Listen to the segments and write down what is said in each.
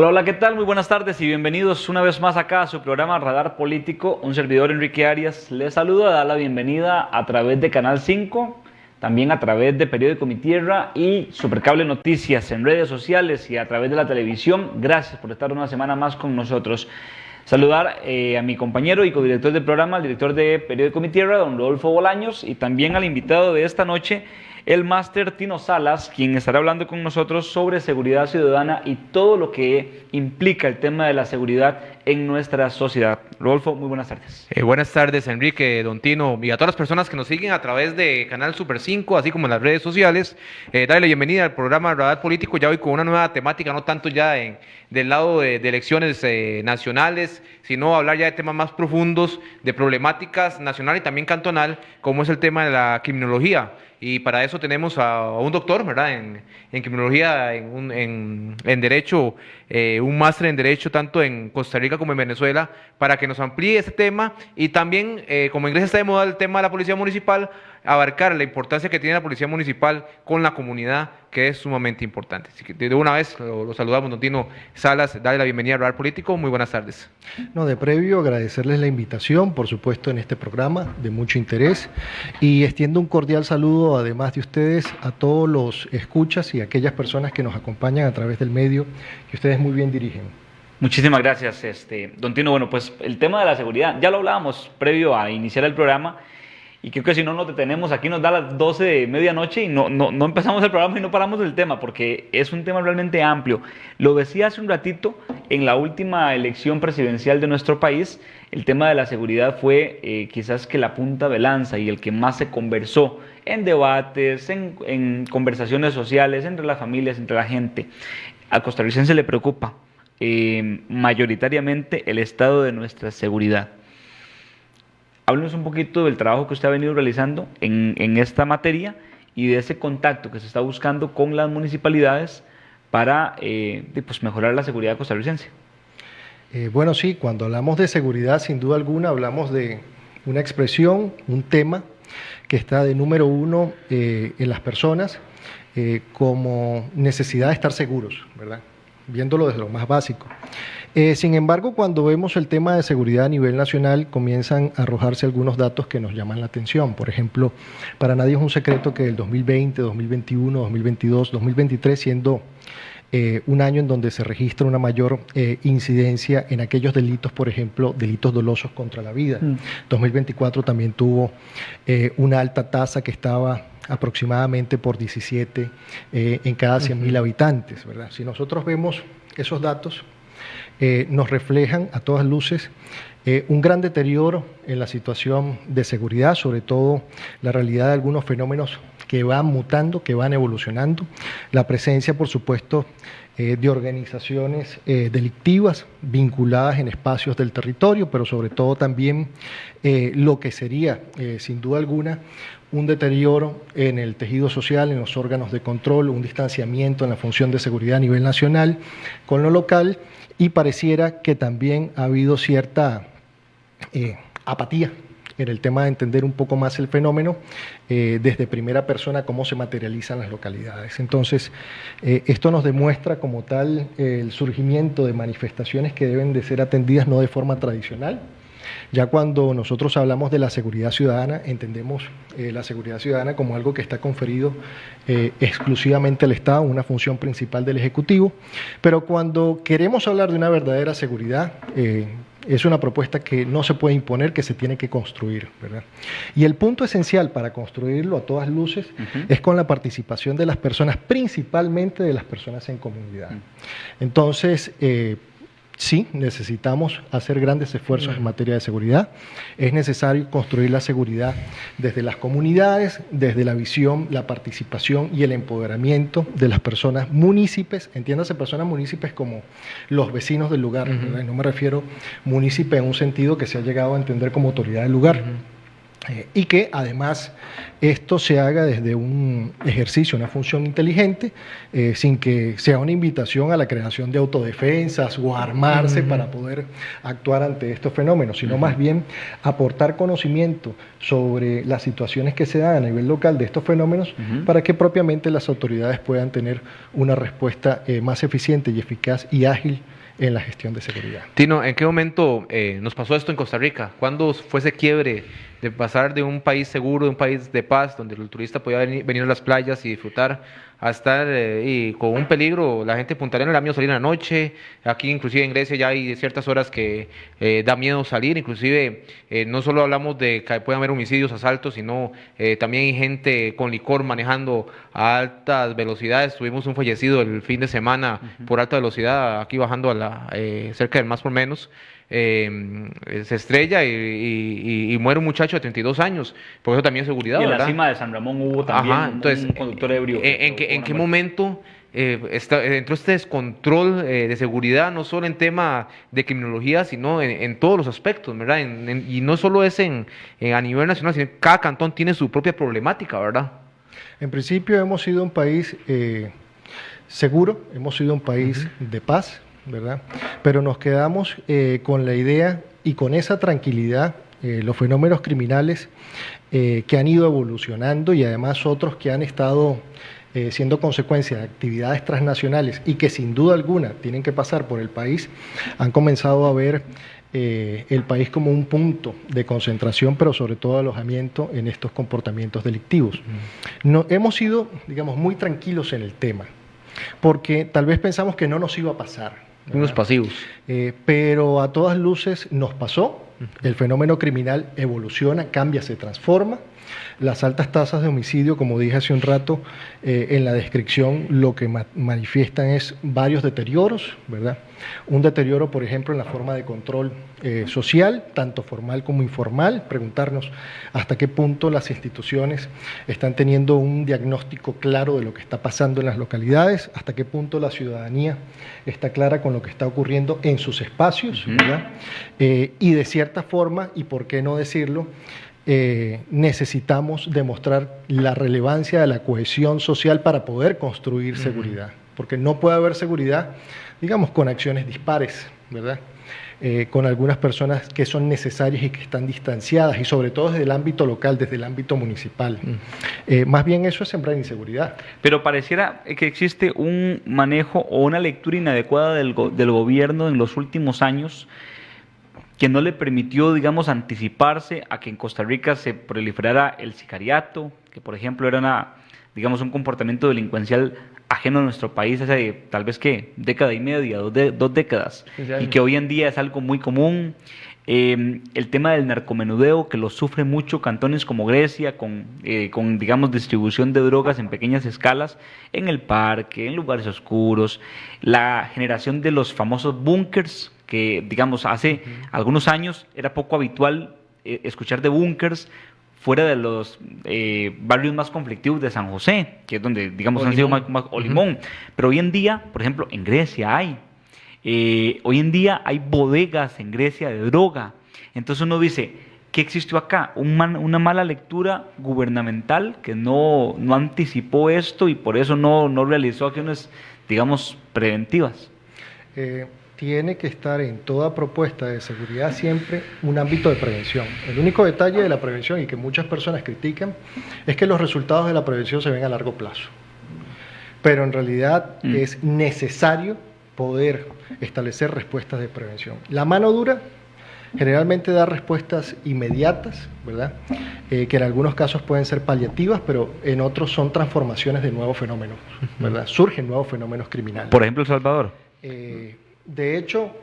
Hola, hola, ¿qué tal? Muy buenas tardes y bienvenidos una vez más acá a su programa Radar Político. Un servidor, Enrique Arias, les saluda, da la bienvenida a través de Canal 5, también a través de Periódico Mi Tierra y Supercable Noticias en redes sociales y a través de la televisión. Gracias por estar una semana más con nosotros. Saludar a mi compañero y codirector del programa, el director de Periódico Mi Tierra, don Rodolfo Bolaños, y también al invitado de esta noche, el máster Tino Salas, quien estará hablando con nosotros sobre seguridad ciudadana y todo lo que implica el tema de la seguridad en nuestra sociedad. Rodolfo, muy buenas tardes. Buenas tardes, Enrique, don Tino, y a todas las personas que nos siguen a través de Canal Super 5, así como en las redes sociales. Darle la bienvenida al programa Radar Político, ya hoy con una nueva temática, no tanto ya del lado de elecciones nacionales, sino hablar ya de temas más profundos, de problemáticas nacional y también cantonal, como es el tema de la criminología. Y para eso tenemos a un doctor, ¿verdad?, en criminología, en derecho, un máster en derecho tanto en Costa Rica como en Venezuela, para que nos amplíe este tema y también, como en Grecia está de moda el tema de la policía municipal, abarcar la importancia que tiene la policía municipal con la comunidad, que es sumamente importante. Así que de una vez lo saludamos, don Tino Salas, darle la bienvenida al Radar Político. Muy buenas tardes. No, de previo agradecerles la invitación, por supuesto, en este programa de mucho interés, y extiendo un cordial saludo, además de ustedes, a todos los escuchas y a aquellas personas que nos acompañan a través del medio que ustedes muy bien dirigen. Muchísimas gracias, don Tino. Bueno, pues el tema de la seguridad, ya lo hablábamos previo a iniciar el programa, y creo que si no nos detenemos, aquí nos da las 12 de medianoche y no empezamos el programa y no paramos del tema, porque es un tema realmente amplio. Lo decía hace un ratito, en la última elección presidencial de nuestro país, el tema de la seguridad fue quizás que la punta de lanza y el que más se conversó en debates, en conversaciones sociales, entre las familias, entre la gente. Al costarricense le preocupa mayoritariamente el estado de nuestra seguridad. Háblenos un poquito del trabajo que usted ha venido realizando en esta materia y de ese contacto que se está buscando con las municipalidades para mejorar la seguridad costarricense. Bueno, sí, cuando hablamos de seguridad, sin duda alguna, hablamos de una expresión, un tema que está de número uno en las personas como necesidad de estar seguros, ¿verdad? Viéndolo desde lo más básico. Sin embargo, cuando vemos el tema de seguridad a nivel nacional, comienzan a arrojarse algunos datos que nos llaman la atención. Por ejemplo, para nadie es un secreto que el 2020, 2021, 2022, 2023, siendo un año en donde se registra una mayor incidencia en aquellos delitos, por ejemplo, delitos dolosos contra la vida. 2024 también tuvo una alta tasa que estaba aproximadamente por 17 en cada 100.000 habitantes, ¿verdad? Si nosotros vemos esos datos, nos reflejan a todas luces un gran deterioro en la situación de seguridad, sobre todo la realidad de algunos fenómenos que van mutando, que van evolucionando, la presencia, por supuesto, de organizaciones delictivas vinculadas en espacios del territorio, pero sobre todo también lo que sería, sin duda alguna, un deterioro en el tejido social, en los órganos de control, un distanciamiento en la función de seguridad a nivel nacional con lo local, y pareciera que también ha habido cierta apatía en el tema de entender un poco más el fenómeno desde primera persona, cómo se materializan las localidades. Entonces, esto nos demuestra como tal el surgimiento de manifestaciones que deben de ser atendidas no de forma tradicional. Ya cuando nosotros hablamos de la seguridad ciudadana, entendemos la seguridad ciudadana como algo que está conferido exclusivamente al Estado, una función principal del Ejecutivo, pero cuando queremos hablar de una verdadera seguridad, es una propuesta que no se puede imponer, que se tiene que construir, ¿verdad? Y el punto esencial para construirlo a todas luces es con la participación de las personas, principalmente de las personas en comunidad. Entonces, sí, necesitamos hacer grandes esfuerzos en materia de seguridad. Es necesario construir la seguridad desde las comunidades, desde la visión, la participación y el empoderamiento de las personas municipios. Entiéndase personas municipios como los vecinos del lugar. No me refiero munícipe en un sentido que se ha llegado a entender como autoridad del lugar. Y que además esto se haga desde un ejercicio, una función inteligente, sin que sea una invitación a la creación de autodefensas o a armarse para poder actuar ante estos fenómenos, sino más bien aportar conocimiento sobre las situaciones que se dan a nivel local de estos fenómenos para que propiamente las autoridades puedan tener una respuesta más eficiente y eficaz y ágil en la gestión de seguridad. Tino, ¿en qué momento nos pasó esto en Costa Rica? ¿Cuándo fue ese quiebre de pasar de un país seguro, de un país de paz, donde el turista podía venir a las playas y disfrutar, a estar y con un peligro? La gente de Punta Arenas le da miedo salir en la noche. Aquí inclusive en Grecia ya hay ciertas horas que da miedo salir. Inclusive no solo hablamos de que pueden haber homicidios, asaltos, sino también hay gente con licor manejando a altas velocidades. Tuvimos un fallecido el fin de semana por alta velocidad, aquí bajando a cerca del más por menos. Se estrella y muere un muchacho de 32 años, por eso también seguridad, y en ¿verdad? la cima de San Ramón hubo también Entonces, un conductor ebrio. ¿En qué momento entró este descontrol de seguridad, no solo en tema de criminología, sino en todos los aspectos, ¿verdad? Y no solo es a nivel nacional, sino que cada cantón tiene su propia problemática, ¿verdad? En principio hemos sido un país seguro, hemos sido un país de paz, ¿verdad? Pero nos quedamos con la idea y con esa tranquilidad, los fenómenos criminales que han ido evolucionando y además otros que han estado siendo consecuencia de actividades transnacionales y que sin duda alguna tienen que pasar por el país, han comenzado a ver el país como un punto de concentración, pero sobre todo alojamiento en estos comportamientos delictivos. No, hemos sido, digamos, muy tranquilos en el tema, porque tal vez pensamos que no nos iba a pasar, ¿verdad? Unos pasivos. Pero a todas luces nos pasó. El fenómeno criminal evoluciona, cambia, se transforma. Las altas tasas de homicidio, como dije hace un rato, en la descripción lo que manifiestan es varios deterioros, ¿verdad? Un deterioro, por ejemplo, en la forma de control social, tanto formal como informal, preguntarnos hasta qué punto las instituciones están teniendo un diagnóstico claro de lo que está pasando en las localidades, hasta qué punto la ciudadanía está clara con lo que está ocurriendo en sus espacios, ¿verdad? Y de cierta forma, y por qué no decirlo, necesitamos demostrar la relevancia de la cohesión social para poder construir seguridad, porque no puede haber seguridad, digamos, con acciones dispares, ¿verdad? Con algunas personas que son necesarias y que están distanciadas, y sobre todo desde el ámbito local, desde el ámbito municipal. Más bien eso es sembrar inseguridad. Pero pareciera que existe un manejo o una lectura inadecuada del gobierno en los últimos años que no le permitió, digamos, anticiparse a que en Costa Rica se proliferara el sicariato, que por ejemplo era un comportamiento delincuencial ajeno a nuestro país hace tal vez que década y media, dos décadas, y que hoy en día es algo muy común. El tema del narcomenudeo, que lo sufre mucho cantones como Grecia, con digamos, distribución de drogas en pequeñas escalas, en el parque, en lugares oscuros, la generación de los famosos búnkers, que digamos hace algunos años era poco habitual escuchar de búnkers fuera de los barrios más conflictivos de San José, que es donde, digamos, han sido más o Limón. Pero hoy en día, por ejemplo, en Grecia hay. Hoy en día hay bodegas en Grecia de droga. Entonces uno dice, ¿qué existió acá? Una mala lectura gubernamental que no anticipó esto y por eso no realizó acciones, digamos, preventivas. Tiene que estar en toda propuesta de seguridad siempre un ámbito de prevención. El único detalle de la prevención, y que muchas personas critican, es que los resultados de la prevención se ven a largo plazo. Pero en realidad es necesario poder establecer respuestas de prevención. La mano dura generalmente da respuestas inmediatas, ¿verdad? Que en algunos casos pueden ser paliativas, pero en otros son transformaciones de nuevos fenómenos, ¿verdad? Surgen nuevos fenómenos criminales. Por ejemplo, El Salvador. De hecho,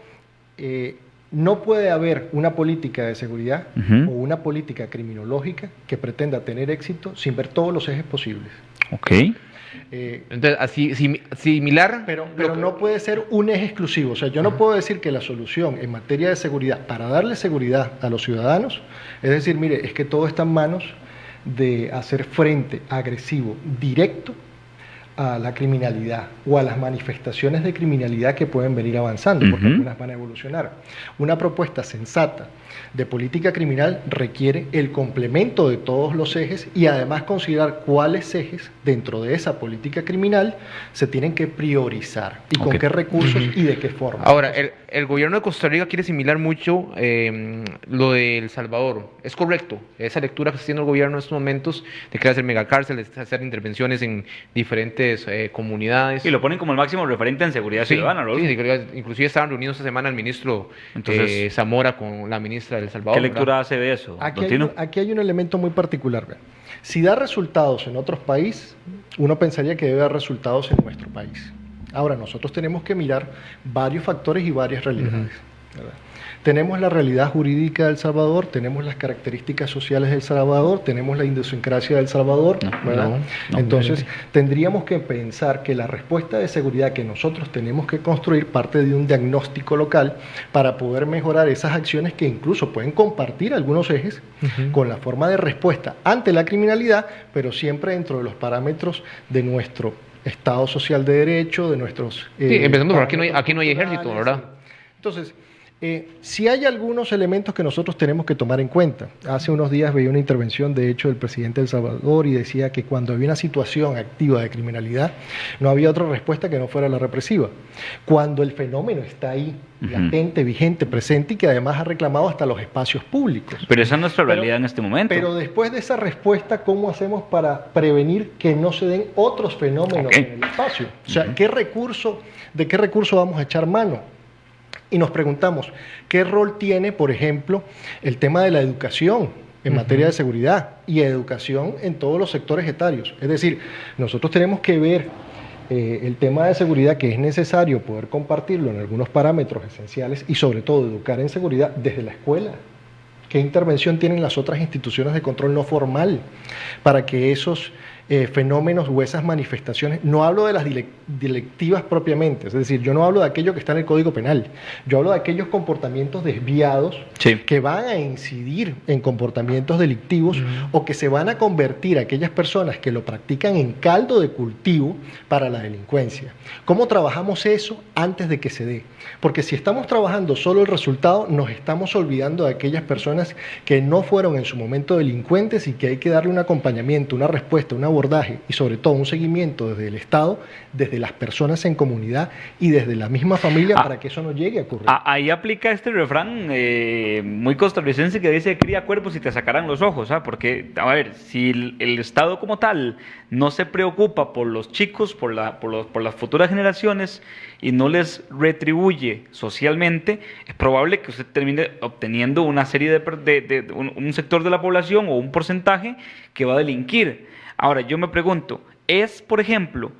no puede haber una política de seguridad o una política criminológica que pretenda tener éxito sin ver todos los ejes posibles. Ok. Entonces, así similar. Pero no puede ser un eje exclusivo. O sea, yo no puedo decir que la solución en materia de seguridad, para darle seguridad a los ciudadanos, es decir, mire, es que todo está en manos de hacer frente agresivo, directo, a la criminalidad o a las manifestaciones de criminalidad que pueden venir avanzando, porque algunas van a evolucionar. Una propuesta sensata de política criminal requiere el complemento de todos los ejes y además considerar cuáles ejes dentro de esa política criminal se tienen que priorizar y con qué recursos y de qué forma. Ahora, el gobierno de Costa Rica quiere asimilar mucho lo de El Salvador. ¿Es correcto? Esa lectura que está haciendo el gobierno en estos momentos de crear hacer megacárceles, de hacer intervenciones en diferentes comunidades. Y lo ponen como el máximo referente en seguridad ciudadana, ¿no? Sí, inclusive estaban reunidos esta semana el ministro Zamora con la ministra de El Salvador. ¿Qué lectura hace de eso? Aquí hay un elemento muy particular. ¿Verdad? Si da resultados en otros países, uno pensaría que debe dar resultados en nuestro país. Ahora, nosotros tenemos que mirar varios factores y varias realidades. ¿Verdad? Tenemos la realidad jurídica de El Salvador, tenemos las características sociales de El Salvador, tenemos la idiosincrasia de El Salvador, ¿verdad? Entonces, tendríamos que pensar que la respuesta de seguridad que nosotros tenemos que construir parte de un diagnóstico local para poder mejorar esas acciones que incluso pueden compartir algunos ejes con la forma de respuesta ante la criminalidad, pero siempre dentro de los parámetros de nuestro Estado social de derecho, de nuestros... empezando por aquí no hay ejército, ¿verdad? Entonces, si hay algunos elementos que nosotros tenemos que tomar en cuenta. Hace unos días veía una intervención, de hecho, del presidente de El Salvador y decía que cuando había una situación activa de criminalidad, no había otra respuesta que no fuera la represiva. Cuando el fenómeno está ahí, latente, vigente, presente y que además ha reclamado hasta los espacios públicos. Pero esa es nuestra realidad en este momento. Pero después de esa respuesta, ¿cómo hacemos para prevenir que no se den otros fenómenos en el espacio? O sea, ¿de qué recurso vamos a echar mano? Y nos preguntamos, ¿qué rol tiene, por ejemplo, el tema de la educación en materia de seguridad y educación en todos los sectores etarios? Es decir, nosotros tenemos que ver el tema de seguridad, que es necesario poder compartirlo en algunos parámetros esenciales y sobre todo educar en seguridad desde la escuela. ¿Qué intervención tienen las otras instituciones de control no formal para que esos fenómenos o esas manifestaciones, no hablo de las delictivas propiamente, es decir, yo no hablo de aquello que está en el Código Penal, yo hablo de aquellos comportamientos desviados que van a incidir en comportamientos delictivos o que se van a convertir aquellas personas que lo practican en caldo de cultivo para la delincuencia. ¿Cómo trabajamos eso antes de que se dé? Porque si estamos trabajando solo el resultado, nos estamos olvidando de aquellas personas que no fueron en su momento delincuentes y que hay que darle un acompañamiento, una respuesta, un abordaje y sobre todo un seguimiento desde el Estado, desde las personas en comunidad y desde la misma familia para que eso no llegue a ocurrir. Ahí aplica este refrán muy costarricense que dice: cría cuerpos y te sacarán los ojos, porque, a ver, si el Estado como tal no se preocupa por los chicos, por las futuras generaciones y no les retribuye socialmente, es probable que usted termine obteniendo una serie de un sector de la población o un porcentaje que va a delinquir. Ahora, yo me pregunto, ¿es, por ejemplo,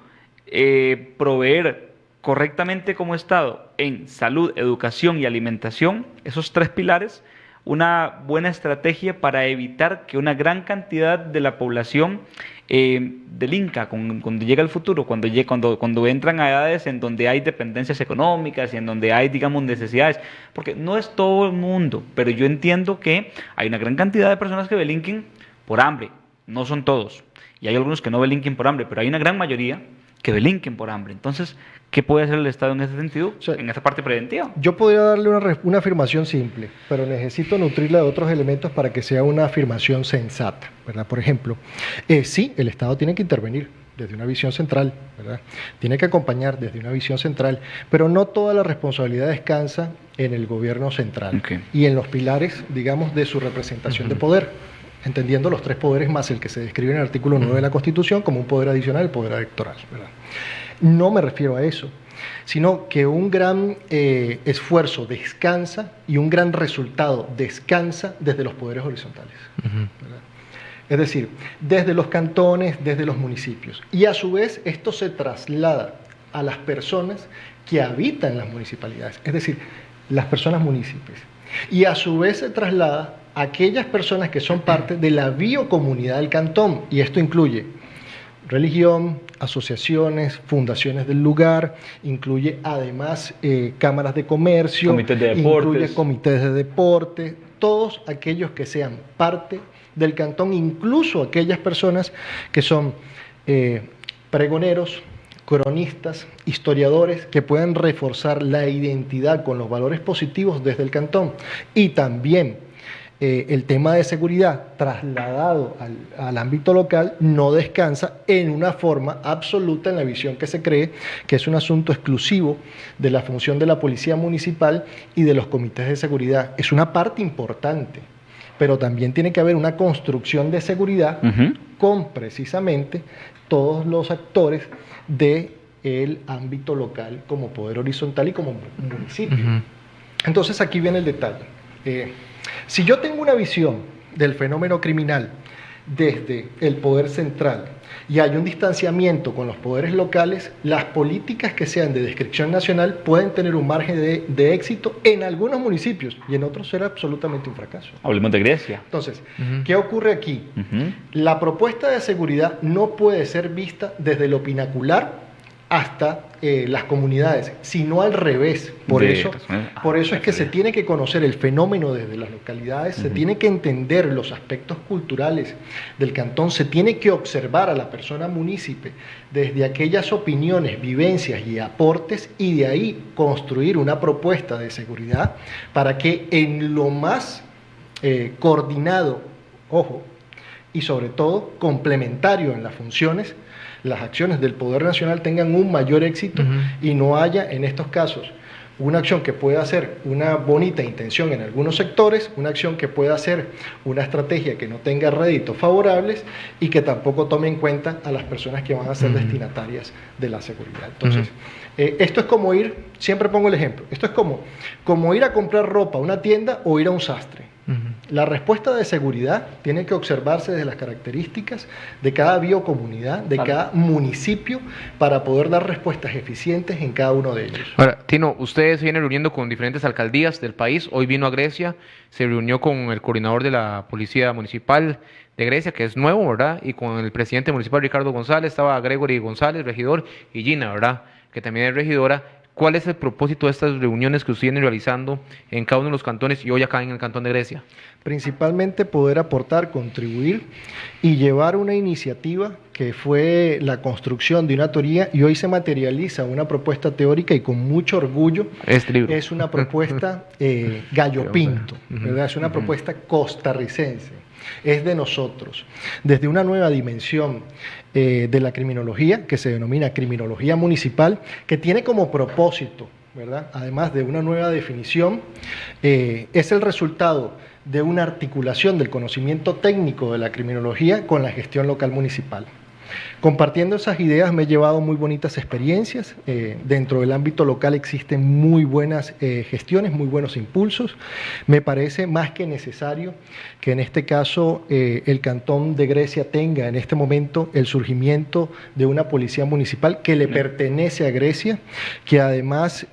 proveer correctamente como Estado en salud, educación y alimentación, esos tres pilares, una buena estrategia para evitar que una gran cantidad de la población delinca cuando llega el futuro, cuando entran a edades en donde hay dependencias económicas y en donde hay, digamos, necesidades? Porque no es todo el mundo, pero yo entiendo que hay una gran cantidad de personas que delinquen por hambre, no son todos, y hay algunos que no delinquen por hambre, pero hay una gran mayoría que delinquen por hambre. Entonces, ¿qué puede hacer el Estado en ese sentido, en esa parte preventiva? Yo podría darle una afirmación simple, pero necesito nutrirla de otros elementos para que sea una afirmación sensata, ¿verdad? Por ejemplo, sí, el Estado tiene que intervenir desde una visión central, ¿verdad? Tiene que acompañar desde una visión central, pero no toda la responsabilidad descansa en el gobierno central y en los pilares, digamos, de su representación de poder, entendiendo los tres poderes más el que se describe en el artículo 9 de la Constitución como un poder adicional, el poder electoral, ¿verdad? No me refiero a eso, sino que un gran esfuerzo descansa y un gran resultado descansa desde los poderes horizontales, ¿verdad? Es decir, desde los cantones, desde los municipios. Y a su vez esto se traslada a las personas que habitan las municipalidades, es decir, las personas municipios. Y a su vez se traslada a aquellas personas que son parte de la biocomunidad del cantón, y esto incluye religión, asociaciones, fundaciones del lugar, incluye además cámaras de comercio, comités de deportes, incluye comités de deporte, todos aquellos que sean parte del cantón, incluso aquellas personas que son pregoneros, cronistas, historiadores que puedan reforzar la identidad con los valores positivos desde el cantón y también el tema de seguridad trasladado al ámbito local no descansa en una forma absoluta en la visión que se cree que es un asunto exclusivo de la función de la policía municipal y de los comités de seguridad. Es una parte importante, pero también tiene que haber una construcción de seguridad con precisamente todos los actores del ámbito local como poder horizontal y como municipio. Entonces aquí viene el detalle. Si yo tengo una visión del fenómeno criminal desde el poder central y hay un distanciamiento con los poderes locales, las políticas que sean de descripción nacional pueden tener un margen de éxito en algunos municipios y en otros será absolutamente un fracaso. Hablemos de Grecia. Entonces, ¿qué ocurre aquí? La propuesta de seguridad no puede ser vista desde lo pinacular hasta las comunidades, sino al revés. Por eso es que se tiene que conocer el fenómeno desde las localidades, se tiene que entender los aspectos culturales del cantón, se tiene que observar a la persona munícipe desde aquellas opiniones, vivencias y aportes y de ahí construir una propuesta de seguridad para que en lo más coordinado, ojo, y sobre todo complementario en las funciones, las acciones del Poder Nacional tengan un mayor éxito y no haya en estos casos una acción que pueda ser una bonita intención en algunos sectores, una acción que pueda ser una estrategia que no tenga réditos favorables y que tampoco tome en cuenta a las personas que van a ser destinatarias de la seguridad. Entonces, esto es como ir, siempre pongo el ejemplo, esto es como ir a comprar ropa a una tienda o ir a un sastre. La respuesta de seguridad tiene que observarse desde las características de cada biocomunidad, de cada municipio, para poder dar respuestas eficientes en cada uno de ellos. Ahora, Tino, usted se viene reuniendo con diferentes alcaldías del país, hoy vino a Grecia, se reunió con el coordinador de la Policía Municipal de Grecia, que es nuevo, ¿verdad? Y con el presidente municipal Ricardo González, estaba Gregory González, regidor, y Gina, ¿verdad? Que también es regidora. ¿Cuál es el propósito de estas reuniones que usted viene realizando en cada uno de los cantones y hoy acá en el Cantón de Grecia? Principalmente poder aportar, contribuir y llevar una iniciativa que fue la construcción de una teoría y hoy se materializa una propuesta teórica y con mucho orgullo es una propuesta gallo pinto, ¿verdad? Es una propuesta costarricense. Es de nosotros, desde una nueva dimensión de la criminología, que se denomina criminología municipal, que tiene como propósito, ¿verdad? Además de una nueva definición, es el resultado de una articulación del conocimiento técnico de la criminología con la gestión local municipal. Compartiendo esas ideas me he llevado muy bonitas experiencias. Dentro del ámbito local existen muy buenas gestiones, muy buenos impulsos. Me parece más que necesario que en este caso el Cantón de Grecia tenga en este momento el surgimiento de una policía municipal que le pertenece a Grecia, que además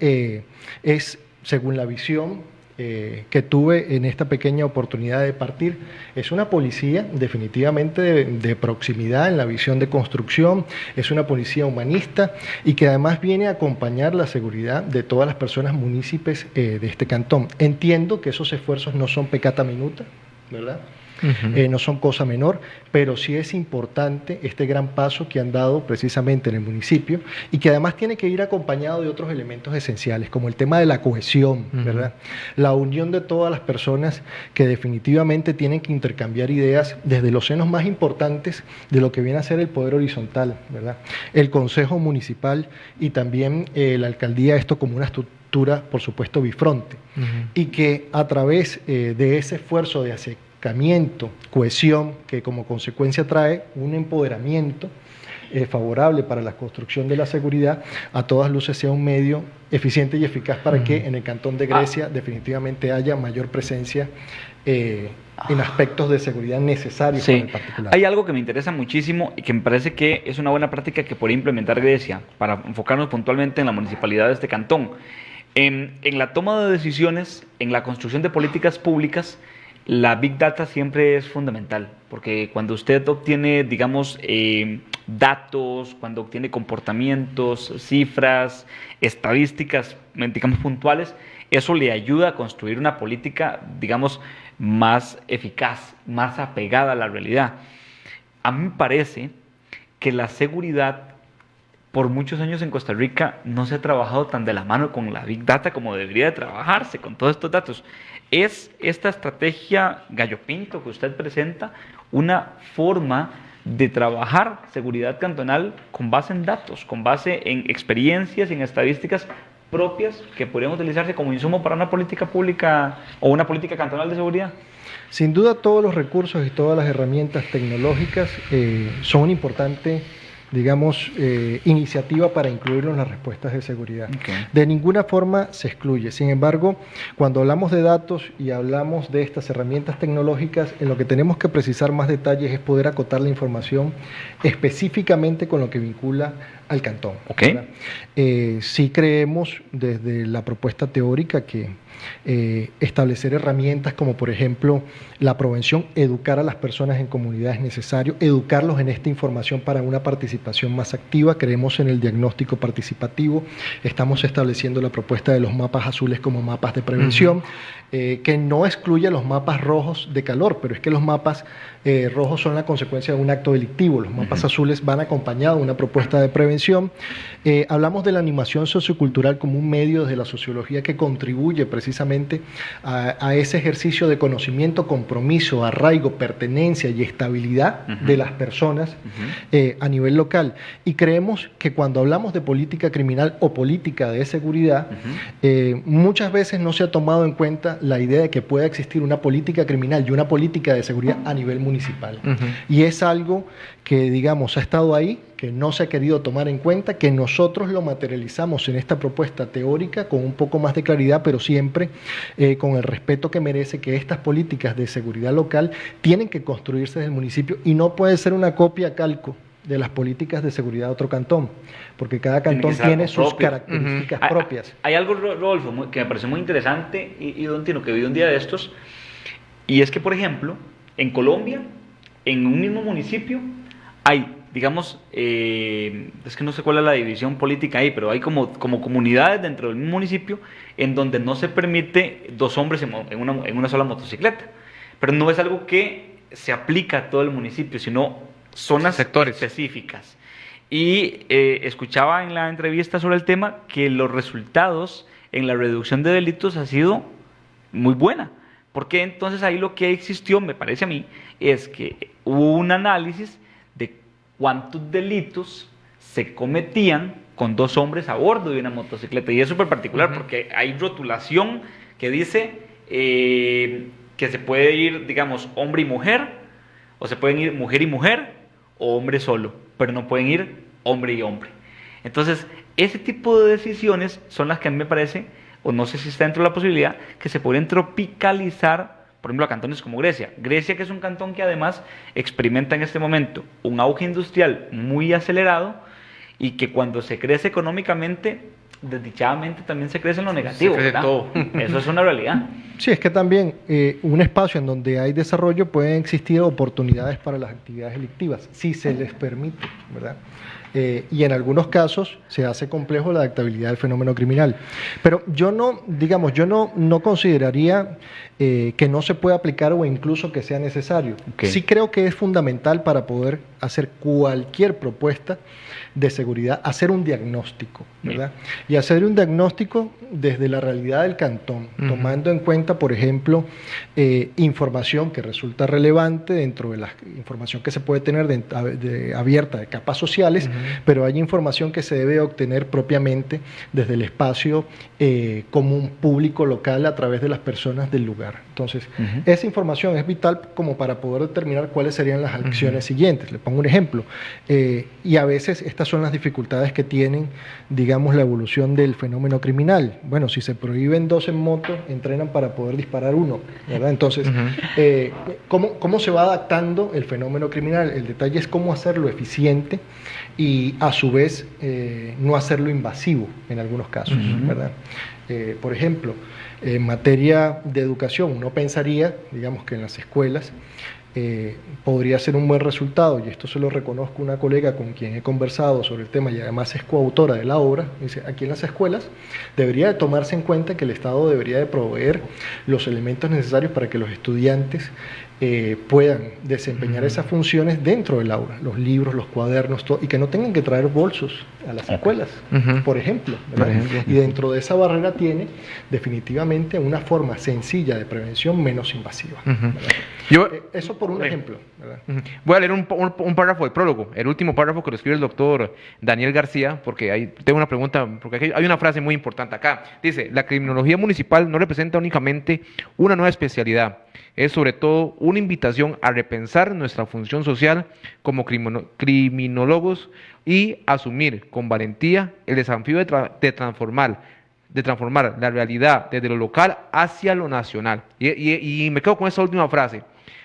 es, según la visión que tuve en esta pequeña oportunidad de partir, es una policía definitivamente de proximidad en la visión de construcción, es una policía humanista y que además viene a acompañar la seguridad de todas las personas munícipes de este cantón. Entiendo que esos esfuerzos no son peccata minuta, ¿verdad? No son cosa menor, pero sí es importante este gran paso que han dado precisamente en el municipio y que además tiene que ir acompañado de otros elementos esenciales, como el tema de la cohesión, ¿verdad? La unión de todas las personas que definitivamente tienen que intercambiar ideas desde los senos más importantes de lo que viene a ser el poder horizontal, ¿verdad? El Consejo Municipal y también la Alcaldía, esto como una estructura, por supuesto, bifronte, y que a través de ese esfuerzo de acercamiento, cohesión, que como consecuencia trae un empoderamiento favorable para la construcción de la seguridad, a todas luces sea un medio eficiente y eficaz para que en el Cantón de Grecia definitivamente haya mayor presencia en aspectos de seguridad necesarios para el particular. Hay algo que me interesa muchísimo y que me parece que es una buena práctica que podría implementar Grecia para enfocarnos puntualmente en la municipalidad de este cantón. En la toma de decisiones, en la construcción de políticas públicas, la Big Data siempre es fundamental, porque cuando usted obtiene, digamos, datos, cuando obtiene comportamientos, cifras, estadísticas, digamos, puntuales, eso le ayuda a construir una política, digamos, más eficaz, más apegada a la realidad. A mí me parece que la seguridad por muchos años en Costa Rica no se ha trabajado tan de la mano con la Big Data como debería de trabajarse con todos estos datos. ¿Es esta estrategia Gallo Pinto que usted presenta una forma de trabajar seguridad cantonal con base en datos, con base en experiencias y en estadísticas propias que podrían utilizarse como insumo para una política pública o una política cantonal de seguridad? Sin duda, todos los recursos y todas las herramientas tecnológicas son un importante, digamos, iniciativa para incluirlo en las respuestas de seguridad. Okay. De ninguna forma se excluye. Sin embargo, cuando hablamos de datos y hablamos de estas herramientas tecnológicas, en lo que tenemos que precisar más detalles es poder acotar la información específicamente con lo que vincula al cantón. Okay. Sí creemos desde la propuesta teórica que establecer herramientas como por ejemplo la prevención, educar a las personas en comunidad es necesario, educarlos en esta información para una participación más activa. Creemos en el diagnóstico participativo, estamos estableciendo la propuesta de los mapas azules como mapas de prevención, que no excluye los mapas rojos de calor, pero es que los mapas rojos son la consecuencia de un acto delictivo, los mapas azules van acompañados de una propuesta de prevención. Hablamos de la animación sociocultural como un medio desde la sociología que contribuye precisamente a ese ejercicio de conocimiento, compromiso, arraigo, pertenencia y estabilidad de las personas a nivel local. Y creemos que cuando hablamos de política criminal o política de seguridad, muchas veces no se ha tomado en cuenta la idea de que pueda existir una política criminal y una política de seguridad a nivel municipal. Y es algo que, digamos, ha estado ahí, que no se ha querido tomar en cuenta, que nosotros lo materializamos en esta propuesta teórica con un poco más de claridad, pero siempre con el respeto que merece, que estas políticas de seguridad local tienen que construirse desde el municipio y no puede ser una copia calco de las políticas de seguridad de otro cantón, porque cada cantón tiene sus características propias. Hay algo, Rodolfo, que me pareció muy interesante y don Tino, que vi un día de estos, y es que, por ejemplo, en Colombia, en un mismo municipio, hay, digamos, es que no sé cuál es la división política ahí, pero hay como comunidades dentro del mismo municipio en donde no se permite dos hombres en una sola motocicleta, pero no es algo que se aplica a todo el municipio, sino zonas sectores específicas. Y escuchaba en la entrevista sobre el tema que los resultados en la reducción de delitos ha sido muy buena, porque entonces ahí lo que existió, me parece a mí, es que hubo un análisis de cuántos delitos se cometían con dos hombres a bordo de una motocicleta, y es súper particular porque hay rotulación que dice que se puede ir, digamos, hombre y mujer, o se pueden ir mujer y mujer, o hombre solo, pero no pueden ir hombre y hombre. Entonces, ese tipo de decisiones son las que a mí me parece, o no sé si está dentro de la posibilidad, que se podrían tropicalizar, por ejemplo, a cantones como Grecia. Grecia, que es un cantón que además experimenta en este momento un auge industrial muy acelerado y que cuando se crece económicamente, desdichadamente también se crece en lo negativo, se crece ¿verdad? todo. Eso es una realidad. Sí, es que también un espacio en donde hay desarrollo pueden existir oportunidades para las actividades delictivas, si se les permite, ¿verdad? Y en algunos casos se hace complejo la adaptabilidad del fenómeno criminal. Pero yo no, digamos, no consideraría que no se pueda aplicar o incluso que sea necesario. Okay. Sí creo que es fundamental para poder hacer cualquier propuesta de seguridad, hacer un diagnóstico, ¿verdad? Y hacer un diagnóstico desde la realidad del cantón, tomando en cuenta, por ejemplo, información que resulta relevante dentro de la información que se puede tener abierta de capas sociales, pero hay información que se debe obtener propiamente desde el espacio común público local a través de las personas del lugar. Entonces, esa información es vital como para poder determinar cuáles serían las acciones siguientes. Le pongo un ejemplo. Y a veces estas son las dificultades que tienen, digamos, la evolución del fenómeno criminal. Bueno, si se prohíben 2 en moto, entrenan para poder disparar 1, ¿verdad? Entonces, ¿cómo se va adaptando el fenómeno criminal? El detalle es cómo hacerlo eficiente y a su vez no hacerlo invasivo en algunos casos, ¿verdad? Por ejemplo, en materia de educación, uno pensaría, digamos, que en las escuelas podría ser un buen resultado, y esto se lo reconozco a una colega con quien he conversado sobre el tema y además es coautora de la obra. Dice, aquí en las escuelas debería de tomarse en cuenta que el Estado debería de proveer los elementos necesarios para que los estudiantes puedan desempeñar esas funciones dentro del aula, los libros, los cuadernos, todo, y que no tengan que traer bolsos a las escuelas, por ejemplo, y dentro de esa barrera tiene definitivamente una forma sencilla de prevención menos invasiva. Eso por un ejemplo, ¿verdad? Voy a leer un párrafo del prólogo, el último párrafo que lo escribe el doctor Daniel García, porque tengo una pregunta, porque hay una frase muy importante acá. Dice, la criminología municipal no representa únicamente una nueva especialidad, es sobre todo una invitación a repensar nuestra función social como criminólogos y asumir con valentía el desafío de transformar la realidad desde lo local hacia lo nacional. Y me quedo con esa última frase,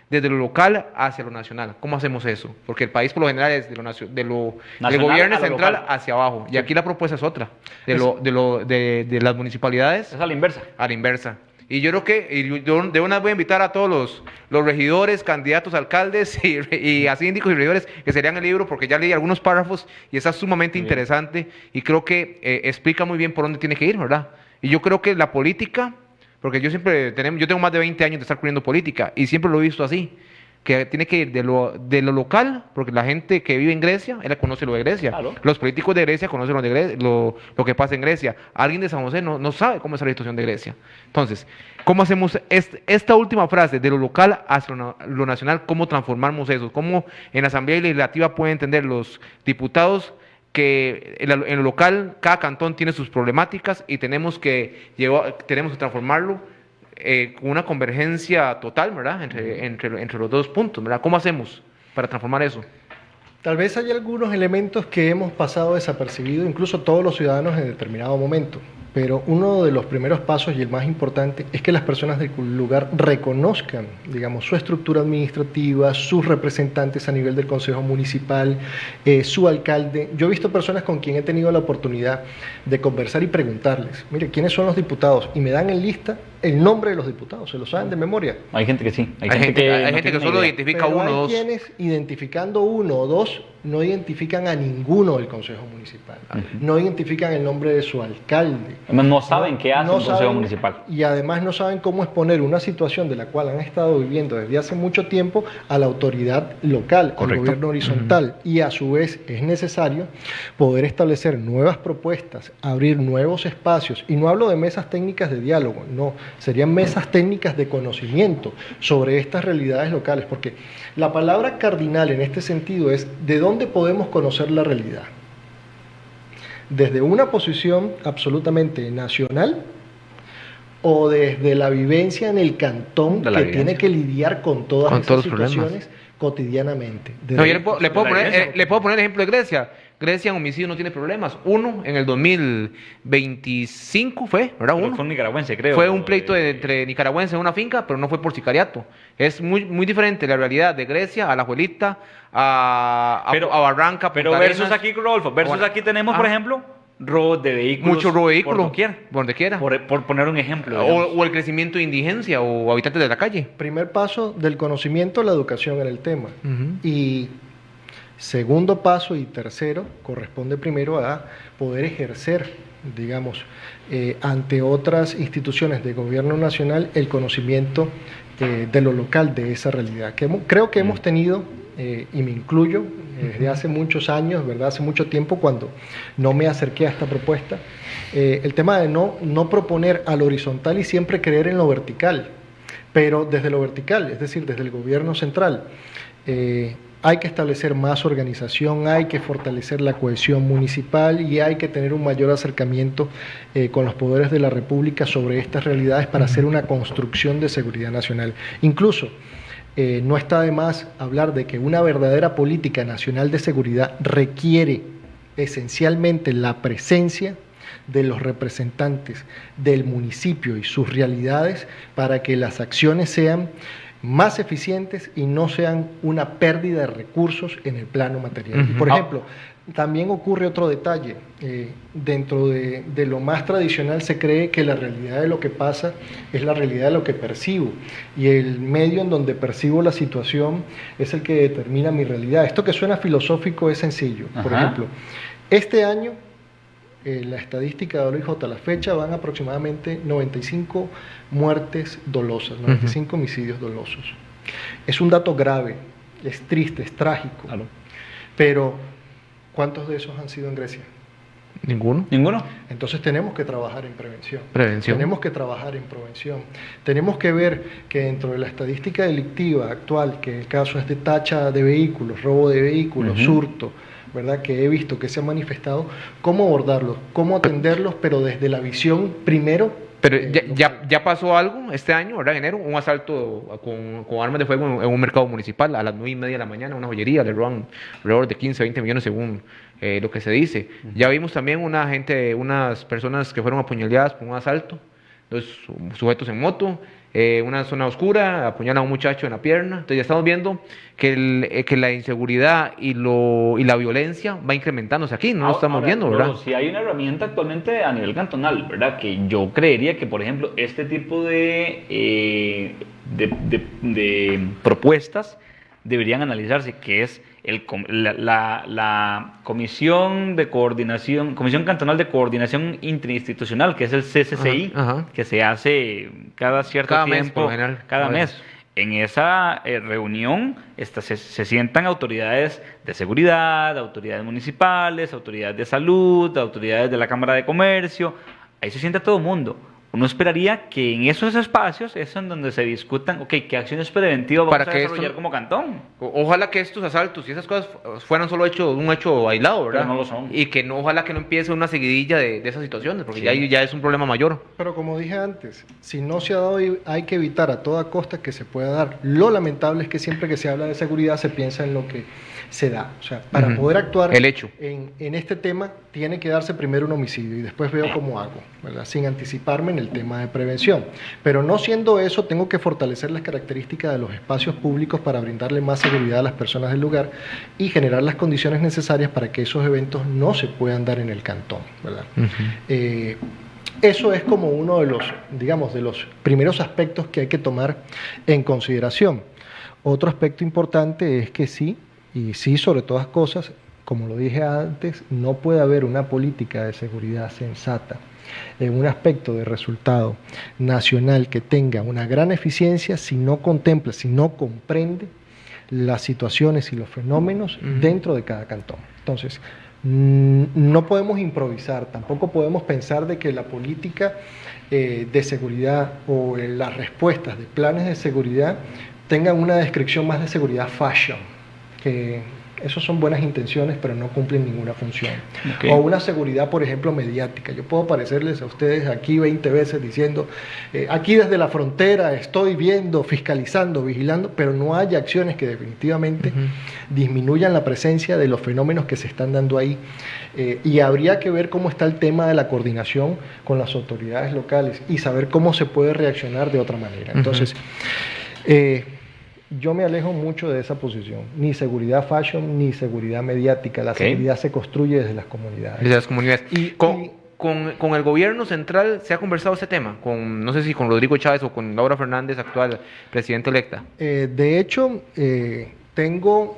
desde lo local hacia lo nacional. ¿Cómo hacemos eso? Porque el país por lo general es del gobierno central local hacia abajo. Y aquí la propuesta es otra, de las municipalidades. Es a la inversa. A la inversa. Y yo creo que yo de una vez voy a invitar a todos los regidores, candidatos, alcaldes y a síndicos y regidores que serían el libro, porque ya leí algunos párrafos y está sumamente interesante y creo que explica muy bien por dónde tiene que ir, ¿verdad? Y yo creo que la política, porque yo tengo más de 20 años de estar cubriendo política y siempre lo he visto así, que tiene que ir de lo local, porque la gente que vive en Grecia, ella conoce lo de Grecia. Claro. Los políticos de Grecia conocen lo que pasa en Grecia. Alguien de San José no sabe cómo es la situación de Grecia. Entonces, ¿cómo hacemos esta última frase, de lo local hacia lo nacional? ¿Cómo transformamos eso? ¿Cómo en la Asamblea Legislativa pueden entender los diputados que en lo local cada cantón tiene sus problemáticas y tenemos que transformarlo con una convergencia total, ¿verdad? Entre los dos puntos, ¿verdad? ¿Cómo hacemos para transformar eso? Tal vez hay algunos elementos que hemos pasado desapercibidos, incluso todos los ciudadanos en determinado momento. Pero uno de los primeros pasos y el más importante es que las personas del lugar reconozcan, digamos, su estructura administrativa, sus representantes a nivel del Consejo Municipal, su alcalde. Yo he visto personas con quien he tenido la oportunidad de conversar y preguntarles, mire, ¿quiénes son los diputados? Y me dan en lista el nombre de los diputados, se lo saben de memoria. Hay gente que sí. Hay gente que solo identifica uno o dos. Hay quienes, identificando uno o dos, no identifican a ninguno del Consejo Municipal. No identifican el nombre de su alcalde. No saben qué hace un Consejo Municipal. Y además no saben cómo exponer una situación de la cual han estado viviendo desde hace mucho tiempo a la autoridad local, al gobierno horizontal. Y a su vez es necesario poder establecer nuevas propuestas, abrir nuevos espacios. Y no hablo de mesas técnicas de diálogo, no. Serían mesas técnicas de conocimiento sobre estas realidades locales. Porque la palabra cardinal en este sentido es ¿de dónde podemos conocer la realidad? ¿Desde una posición absolutamente nacional o desde la vivencia en el cantón que tiene que lidiar con todas esas situaciones cotidianamente? No, yo le puedo poner el ejemplo de Grecia. Grecia en homicidio no tiene problemas. Uno, en el 2025 fue, ¿verdad? Pero fue un nicaragüense, creo. Fue un pleito entre nicaragüenses en una finca, pero no fue por sicariato. Es muy, muy diferente la realidad de Grecia a La Juelita, a Barranca. Pero versus aquí, Rodolfo, aquí tenemos, por ejemplo, robos de vehículos. Mucho robo de vehículos. Por donde quiera. Por poner un ejemplo. O el crecimiento de indigencia o habitantes de la calle. Primer paso del conocimiento, la educación en el tema. Y segundo paso y tercero, corresponde primero a poder ejercer, digamos, ante otras instituciones de gobierno nacional el conocimiento de lo local, de esa realidad. Creo que hemos tenido, y me incluyo, desde hace muchos años, ¿verdad? Hace mucho tiempo cuando no me acerqué a esta propuesta, el tema de no proponer al horizontal y siempre creer en lo vertical, pero desde lo vertical, es decir, desde el gobierno central. Hay que establecer más organización, hay que fortalecer la cohesión municipal y hay que tener un mayor acercamiento con los poderes de la República sobre estas realidades para hacer una construcción de seguridad nacional. Incluso, no está de más hablar de que una verdadera política nacional de seguridad requiere esencialmente la presencia de los representantes del municipio y sus realidades para que las acciones sean más eficientes y no sean una pérdida de recursos en el plano material. Ujú. Por ejemplo, también ocurre otro detalle. Dentro de lo más tradicional se cree que la realidad de lo que pasa es la realidad de lo que percibo, y el medio en donde percibo la situación es el que determina mi realidad. Esto que suena filosófico es sencillo. Por Ajá. ejemplo, este año la estadística de OIJ a la fecha van aproximadamente 95 muertes dolosas, 95 homicidios dolosos. Es un dato grave, es triste, es trágico, Claro. pero ¿cuántos de esos han sido en Grecia? ¿Ninguno? ¿Ninguno? Entonces tenemos que trabajar en prevención. Prevención. Tenemos que trabajar en prevención. Tenemos que ver que dentro de la estadística delictiva actual, que el caso es de tacha de vehículos, robo de vehículos, Ujú. hurto, ¿verdad? Que he visto que se han manifestado, cómo abordarlos, cómo atenderlos, pero desde la visión primero. Pero local. ya pasó algo este año, ¿verdad? En enero, un asalto con armas de fuego en un mercado municipal a las 9:30 de la mañana, una joyería, le roban alrededor de 15, 20 millones según lo que se dice. Ya vimos también unas personas que fueron apuñaleadas por un asalto, dos sujetos en moto, una zona oscura, apuñalan a un muchacho en la pierna. Entonces ya estamos viendo que la inseguridad y la violencia va incrementándose aquí, no lo estamos Ahora, viendo, ¿verdad? Si hay una herramienta actualmente a nivel cantonal, ¿verdad? Que yo creería que, por ejemplo, este tipo de propuestas deberían analizarse, que es la Comisión Cantonal de Coordinación Interinstitucional, que es el CCCI, Ajá, ajá. que se hace cada cierto Cada mes, tiempo, por lo general, cada a mes. veces. En esa reunión se sientan autoridades de seguridad, autoridades municipales, autoridades de salud, autoridades de la Cámara de Comercio. Ahí se sienta todo el mundo. Uno esperaría que en esos espacios es en donde se discutan, ok, qué acciones preventivas vamos Para a que desarrollar esto- como cantón. Ojalá que estos asaltos y esas cosas fueran solo un hecho aislado, ¿verdad? Pero no lo son. Y que ojalá que no empiece una seguidilla de esas situaciones, porque Sí. ya es un problema mayor. Pero como dije antes, si no se ha dado, hay que evitar a toda costa que se pueda dar. Lo lamentable es que siempre que se habla de seguridad se piensa en lo que se da. O sea, para Ujú. poder actuar El hecho. en este tema tiene que darse primero un homicidio y después veo cómo hago, ¿verdad? Sin anticiparme en el tema de prevención. Pero no siendo eso, tengo que fortalecer las características de los espacios públicos para brindarle más seguridad a las personas del lugar y generar las condiciones necesarias para que esos eventos no se puedan dar en el cantón, ¿verdad? Eso es como uno de los, digamos, de los primeros aspectos que hay que tomar en consideración. Otro aspecto importante es que sí, y sí sobre todas cosas, como lo dije antes, no puede haber una política de seguridad sensata en un aspecto de resultado nacional que tenga una gran eficiencia si no contempla, si no comprende las situaciones y los fenómenos dentro de cada cantón. Entonces, no podemos improvisar, tampoco podemos pensar de que la política de seguridad o las respuestas de planes de seguridad tengan una descripción más de seguridad fashion, que esos son buenas intenciones pero no cumplen ninguna función. Okay. O una seguridad, por ejemplo, mediática. Yo puedo aparecerles a ustedes aquí 20 veces diciendo, aquí desde la frontera estoy viendo, fiscalizando, vigilando, pero no hay acciones que definitivamente disminuyan la presencia de los fenómenos que se están dando ahí. Y habría que ver cómo está el tema de la coordinación con las autoridades locales y saber cómo se puede reaccionar de otra manera. Entonces, yo me alejo mucho de esa posición, ni seguridad fashion, ni seguridad mediática. La seguridad se construye desde las comunidades. Desde las comunidades. Y Con el gobierno central se ha conversado este tema, no sé si con Rodrigo Chávez o con Laura Fernández, actual presidenta electa. De hecho, tengo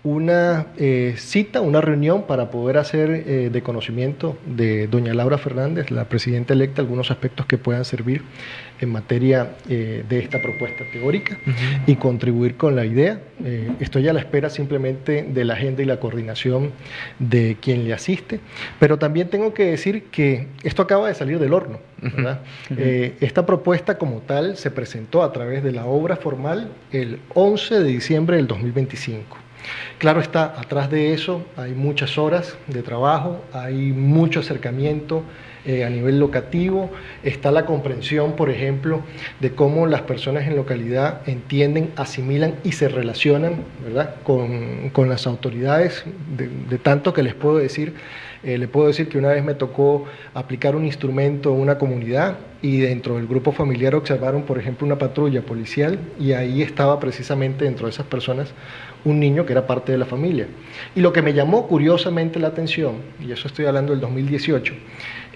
una cita, una reunión para poder hacer de conocimiento de doña Laura Fernández, la presidenta electa, algunos aspectos que puedan servir en materia de esta propuesta teórica y contribuir con la idea. Estoy a la espera simplemente de la agenda y la coordinación de quien le asiste, pero también tengo que decir que esto acaba de salir del horno, ¿verdad? Esta propuesta como tal se presentó a través de la obra formal el 11 de diciembre del 2025. Claro está, atrás de eso hay muchas horas de trabajo, hay mucho acercamiento a nivel locativo, está la comprensión, por ejemplo, de cómo las personas en localidad entienden, asimilan y se relacionan, ¿verdad?, con las autoridades, de tanto que les puedo decir. Le puedo decir que una vez me tocó aplicar un instrumento en una comunidad y dentro del grupo familiar observaron, por ejemplo, una patrulla policial y ahí estaba precisamente dentro de esas personas un niño que era parte de la familia. Y lo que me llamó curiosamente la atención, y eso estoy hablando del 2018,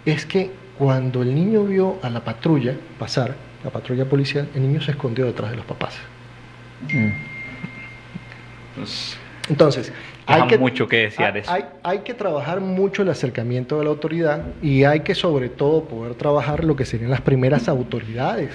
es que cuando el niño vio a la patrulla pasar, la patrulla policial, el niño se escondió detrás de los papás. Entonces, mucho que desear eso. Hay que trabajar mucho el acercamiento de la autoridad y hay que sobre todo poder trabajar lo que serían las primeras autoridades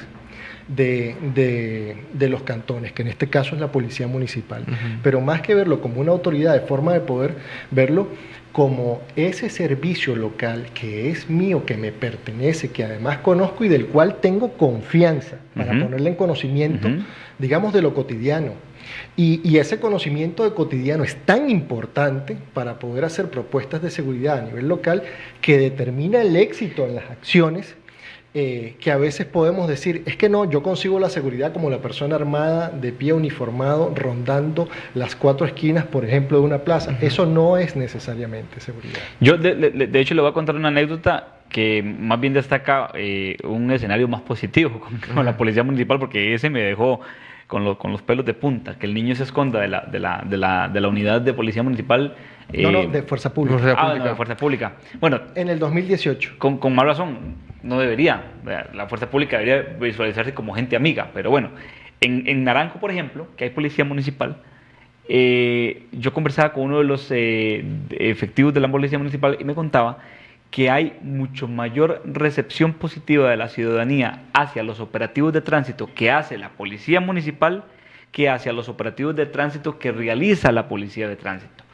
de los cantones, que en este caso es la policía municipal. Pero más que verlo como una autoridad, de forma de poder verlo como ese servicio local que es mío, que me pertenece, que además conozco y del cual tengo confianza para ponerle en conocimiento, digamos, de lo cotidiano. Y ese conocimiento de cotidiano es tan importante para poder hacer propuestas de seguridad a nivel local que determina el éxito en las acciones. Que a veces podemos decir, es que no, yo consigo la seguridad como la persona armada, de pie uniformado, rondando las 4 esquinas, por ejemplo, de una plaza. Eso no es necesariamente seguridad. Yo, de hecho, le voy a contar una anécdota que más bien destaca un escenario más positivo con la policía municipal, porque ese me dejó con los pelos de punta, que el niño se esconda de la unidad de policía municipal. De Fuerza Pública. De Fuerza Pública. Bueno, en el 2018. Con más razón, no debería. La Fuerza Pública debería visualizarse como gente amiga, pero bueno, en Naranjo, por ejemplo, que hay policía municipal, yo conversaba con uno de los efectivos de la policía municipal y me contaba que hay mucho mayor recepción positiva de la ciudadanía hacia los operativos de tránsito que hace la policía municipal que hacia los operativos de tránsito que realiza la policía de tránsito.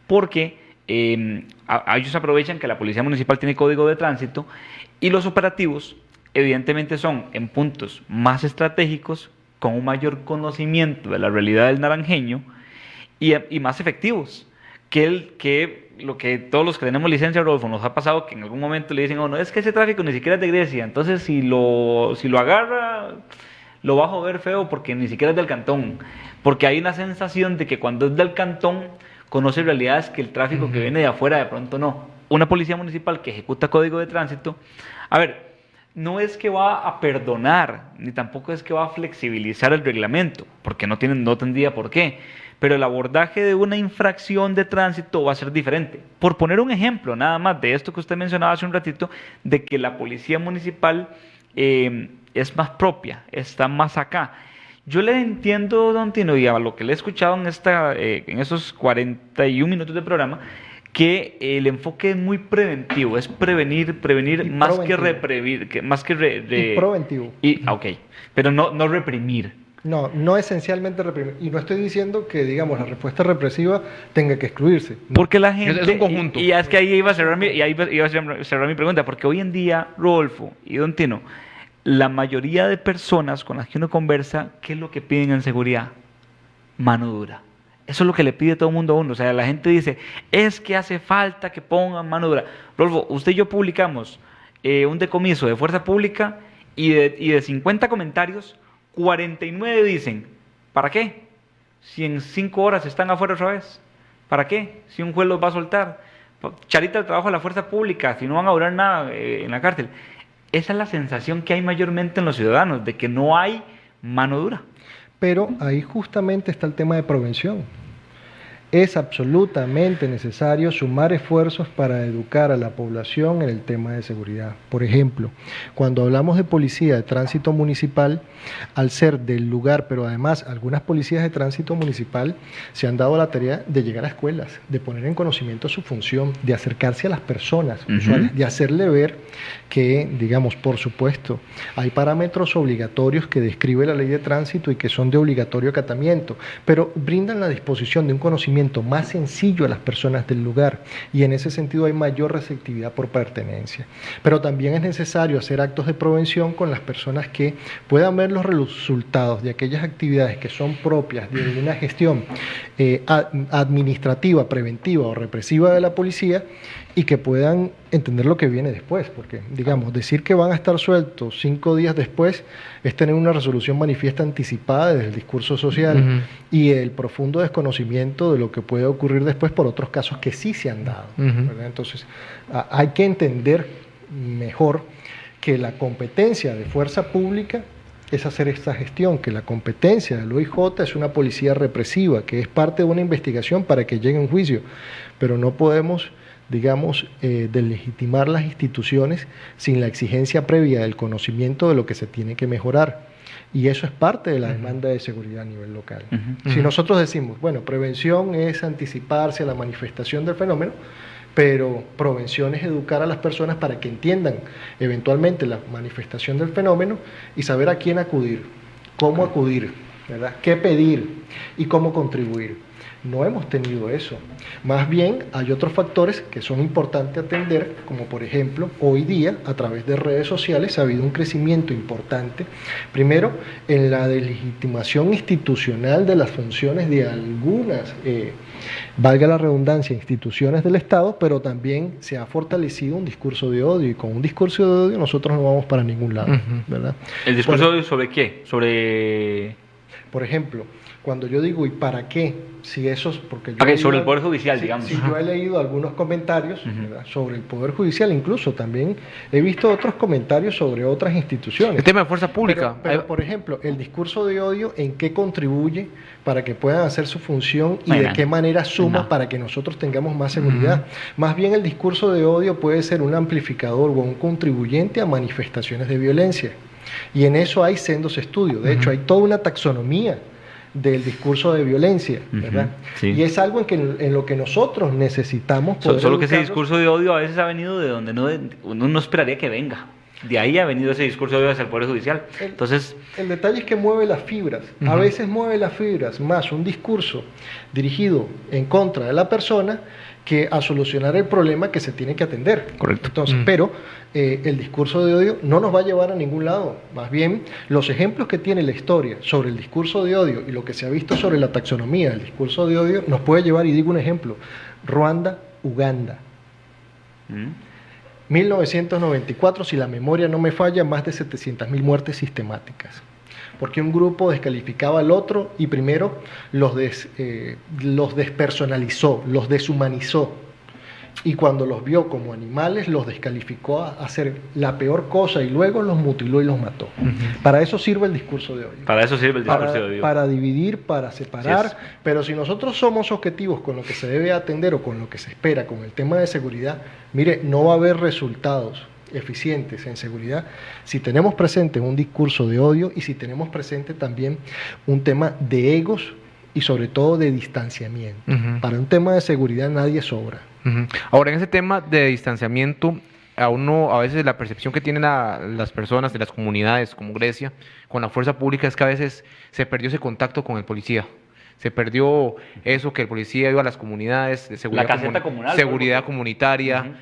Porque ellos aprovechan que la policía municipal tiene código de tránsito y los operativos evidentemente son en puntos más estratégicos, con un mayor conocimiento de la realidad del naranjeño y más efectivos que lo que todos los que tenemos licencia, Rodolfo, nos ha pasado que en algún momento le dicen, no, es que ese tráfico ni siquiera es de Grecia, entonces si lo agarra, lo va a joder feo porque ni siquiera es del cantón, porque hay una sensación de que cuando es del cantón conoce realidades que el tráfico que viene de afuera de pronto no. Una policía municipal que ejecuta código de tránsito, a ver, no es que va a perdonar, ni tampoco es que va a flexibilizar el reglamento, porque no tendría por qué, pero el abordaje de una infracción de tránsito va a ser diferente. Por poner un ejemplo nada más de esto que usted mencionaba hace un ratito, de que la policía municipal es más propia, está más acá. Yo le entiendo, don Tino, y a lo que le he escuchado en esos 41 minutos de programa, que el enfoque es muy preventivo, es prevenir más que reprimir, y preventivo. Ok, pero no reprimir. No esencialmente reprimir. Y no estoy diciendo que, digamos, la respuesta represiva tenga que excluirse. No. Porque la gente... Es un conjunto. Y es que ahí iba a cerrar mi pregunta, porque hoy en día, Rodolfo y don Tino, la mayoría de personas con las que uno conversa, ¿qué es lo que piden en seguridad? Mano dura. Eso es lo que le pide todo el mundo a uno. O sea, la gente dice, es que hace falta que pongan mano dura. Rodolfo, usted y yo publicamos un decomiso de fuerza pública y de 50 comentarios, 49 dicen, ¿para qué? Si en 5 horas están afuera otra vez. ¿Para qué? Si un juez los va a soltar. Charita el trabajo de la fuerza pública, si no van a durar nada en la cárcel. Esa es la sensación que hay mayormente en los ciudadanos, de que no hay mano dura. Pero ahí justamente está el tema de prevención. Es absolutamente necesario sumar esfuerzos para educar a la población en el tema de seguridad. Por ejemplo, cuando hablamos de policía de tránsito municipal, al ser del lugar, pero además algunas policías de tránsito municipal se han dado la tarea de llegar a escuelas, de poner en conocimiento su función, de acercarse a las personas usuarias, de hacerle ver que, digamos, por supuesto, hay parámetros obligatorios que describe la ley de tránsito y que son de obligatorio acatamiento, pero brindan la disposición de un conocimiento más sencillo a las personas del lugar y en ese sentido hay mayor receptividad por pertenencia. Pero también es necesario hacer actos de prevención con las personas que puedan ver los resultados de aquellas actividades que son propias de una gestión administrativa, preventiva o represiva de la policía y que puedan entender lo que viene después, porque, digamos, decir que van a estar sueltos 5 días después es tener una resolución manifiesta anticipada desde el discurso social y el profundo desconocimiento de lo que puede ocurrir después por otros casos que sí se han dado. Entonces, hay que entender mejor que la competencia de fuerza pública es hacer esta gestión, que la competencia del OIJ es una policía represiva, que es parte de una investigación para que llegue a un juicio, pero no podemos, digamos, deslegitimar las instituciones sin la exigencia previa del conocimiento de lo que se tiene que mejorar. Y eso es parte de la demanda de seguridad a nivel local. Si nosotros decimos, bueno, prevención es anticiparse a la manifestación del fenómeno, pero prevención es educar a las personas para que entiendan eventualmente la manifestación del fenómeno y saber a quién acudir, cómo acudir, ¿verdad? Qué pedir y cómo contribuir. No hemos tenido eso. Más bien hay otros factores que son importantes atender, como por ejemplo, hoy día a través de redes sociales ha habido un crecimiento importante, primero en la deslegitimación institucional de las funciones de algunas, valga la redundancia, instituciones del Estado, pero también se ha fortalecido un discurso de odio, y con un discurso de odio nosotros no vamos para ningún lado, ¿verdad? ¿El discurso de odio sobre qué? Sobre... Por ejemplo, cuando yo digo, ¿y para qué? Si eso es porque yo sobre el Poder Judicial, digamos. Si yo he leído algunos comentarios ¿verdad? Sobre el Poder Judicial, incluso también he visto otros comentarios sobre otras instituciones. El tema de fuerza pública. Pero, por ejemplo, el discurso de odio, ¿en qué contribuye para que puedan hacer su función y de qué manera suma para que nosotros tengamos más seguridad? Más bien el discurso de odio puede ser un amplificador o un contribuyente a manifestaciones de violencia. Y en eso hay sendos estudios. De hecho, hay toda una taxonomía del discurso de violencia, ¿verdad? Sí. Y es algo en lo que nosotros necesitamos poder solo que ese educarnos. discurso de odio a veces ha venido de donde uno no esperaría que venga. De ahí ha venido ese discurso de odio hacia el Poder Judicial. Entonces, el detalle es que mueve las fibras. A veces mueve las fibras más un discurso dirigido en contra de la persona que a solucionar el problema que se tiene que atender. Correcto. Entonces, pero el discurso de odio no nos va a llevar a ningún lado. Más bien, los ejemplos que tiene la historia sobre el discurso de odio y lo que se ha visto sobre la taxonomía del discurso de odio nos puede llevar, y digo un ejemplo, Ruanda, Uganda. 1994, si la memoria no me falla, más de 700.000 muertes sistemáticas. Porque un grupo descalificaba al otro y primero los despersonalizó, los deshumanizó. Y cuando los vio como animales, los descalificó a hacer la peor cosa y luego los mutiló y los mató. Para eso sirve el discurso de odio. Para eso sirve el discurso de odio. Para dividir, para separar. Pero si nosotros somos objetivos con lo que se debe atender o con lo que se espera con el tema de seguridad, mire, no va a haber resultados eficientes en seguridad si tenemos presente un discurso de odio y si tenemos presente también un tema de egos y sobre todo de distanciamiento. Para un tema de seguridad nadie sobra. Ahora, en ese tema de distanciamiento, a veces la percepción que tienen las personas de las comunidades como Grecia con la fuerza pública es que a veces se perdió ese contacto con el policía. Se perdió eso que el policía iba a las comunidades de seguridad, la caseta comunal, seguridad comunitaria,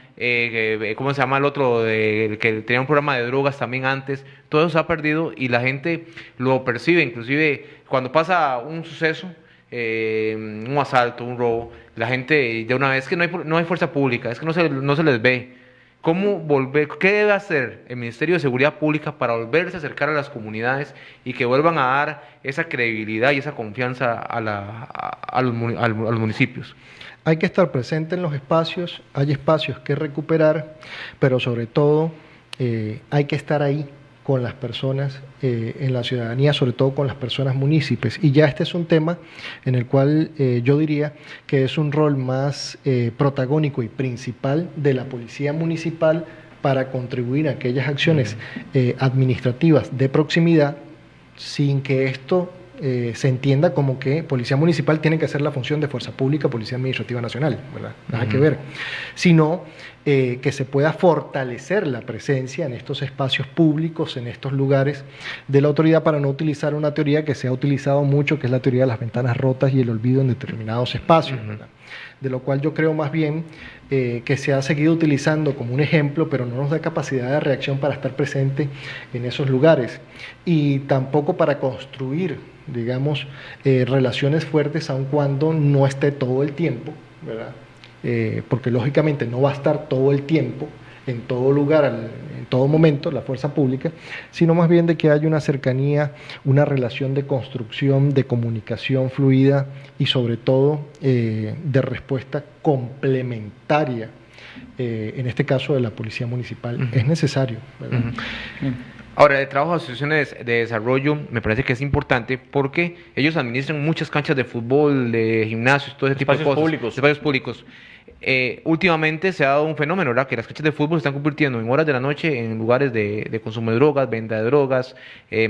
¿cómo se llama el otro? El que tenía un programa de drogas también antes. Todo eso se ha perdido y la gente lo percibe, inclusive cuando pasa un suceso, un asalto, un robo, la gente de una vez que no hay fuerza pública, es que no se les ve. ¿Cómo volver? ¿Qué debe hacer el Ministerio de Seguridad Pública para volverse a acercar a las comunidades y que vuelvan a dar esa credibilidad y esa confianza a los municipios? Hay que estar presente en los espacios, hay espacios que recuperar, pero sobre todo hay que estar ahí con las personas en la ciudadanía, sobre todo con las personas municipios. Y ya este es un tema en el cual yo diría que es un rol más protagónico y principal de la policía municipal para contribuir a aquellas acciones administrativas de proximidad sin que esto se entienda como que Policía Municipal tiene que hacer la función de Fuerza Pública, Policía Administrativa Nacional, ¿verdad? Nada que ver. Sino que se pueda fortalecer la presencia en estos espacios públicos, en estos lugares de la autoridad, para no utilizar una teoría que se ha utilizado mucho, que es la teoría de las ventanas rotas y el olvido en determinados espacios, ¿verdad? De lo cual yo creo más bien que se ha seguido utilizando como un ejemplo, pero no nos da capacidad de reacción para estar presente en esos lugares y tampoco para construir, digamos, relaciones fuertes, aun cuando no esté todo el tiempo, ¿verdad? Porque lógicamente no va a estar todo el tiempo, en todo lugar, en todo momento, la fuerza pública, sino más bien de que haya una cercanía, una relación de construcción, de comunicación fluida y sobre todo de respuesta complementaria en este caso de la Policía Municipal, es necesario, ¿verdad? Ahora, el trabajo de asociaciones de desarrollo me parece que es importante porque ellos administran muchas canchas de fútbol, de gimnasios, todo ese tipo de Espacios cosas. públicos. Espacios públicos. Últimamente se ha dado un fenómeno, ¿verdad? Que las canchas de fútbol se están convirtiendo en horas de la noche en lugares de consumo de drogas, venta de drogas,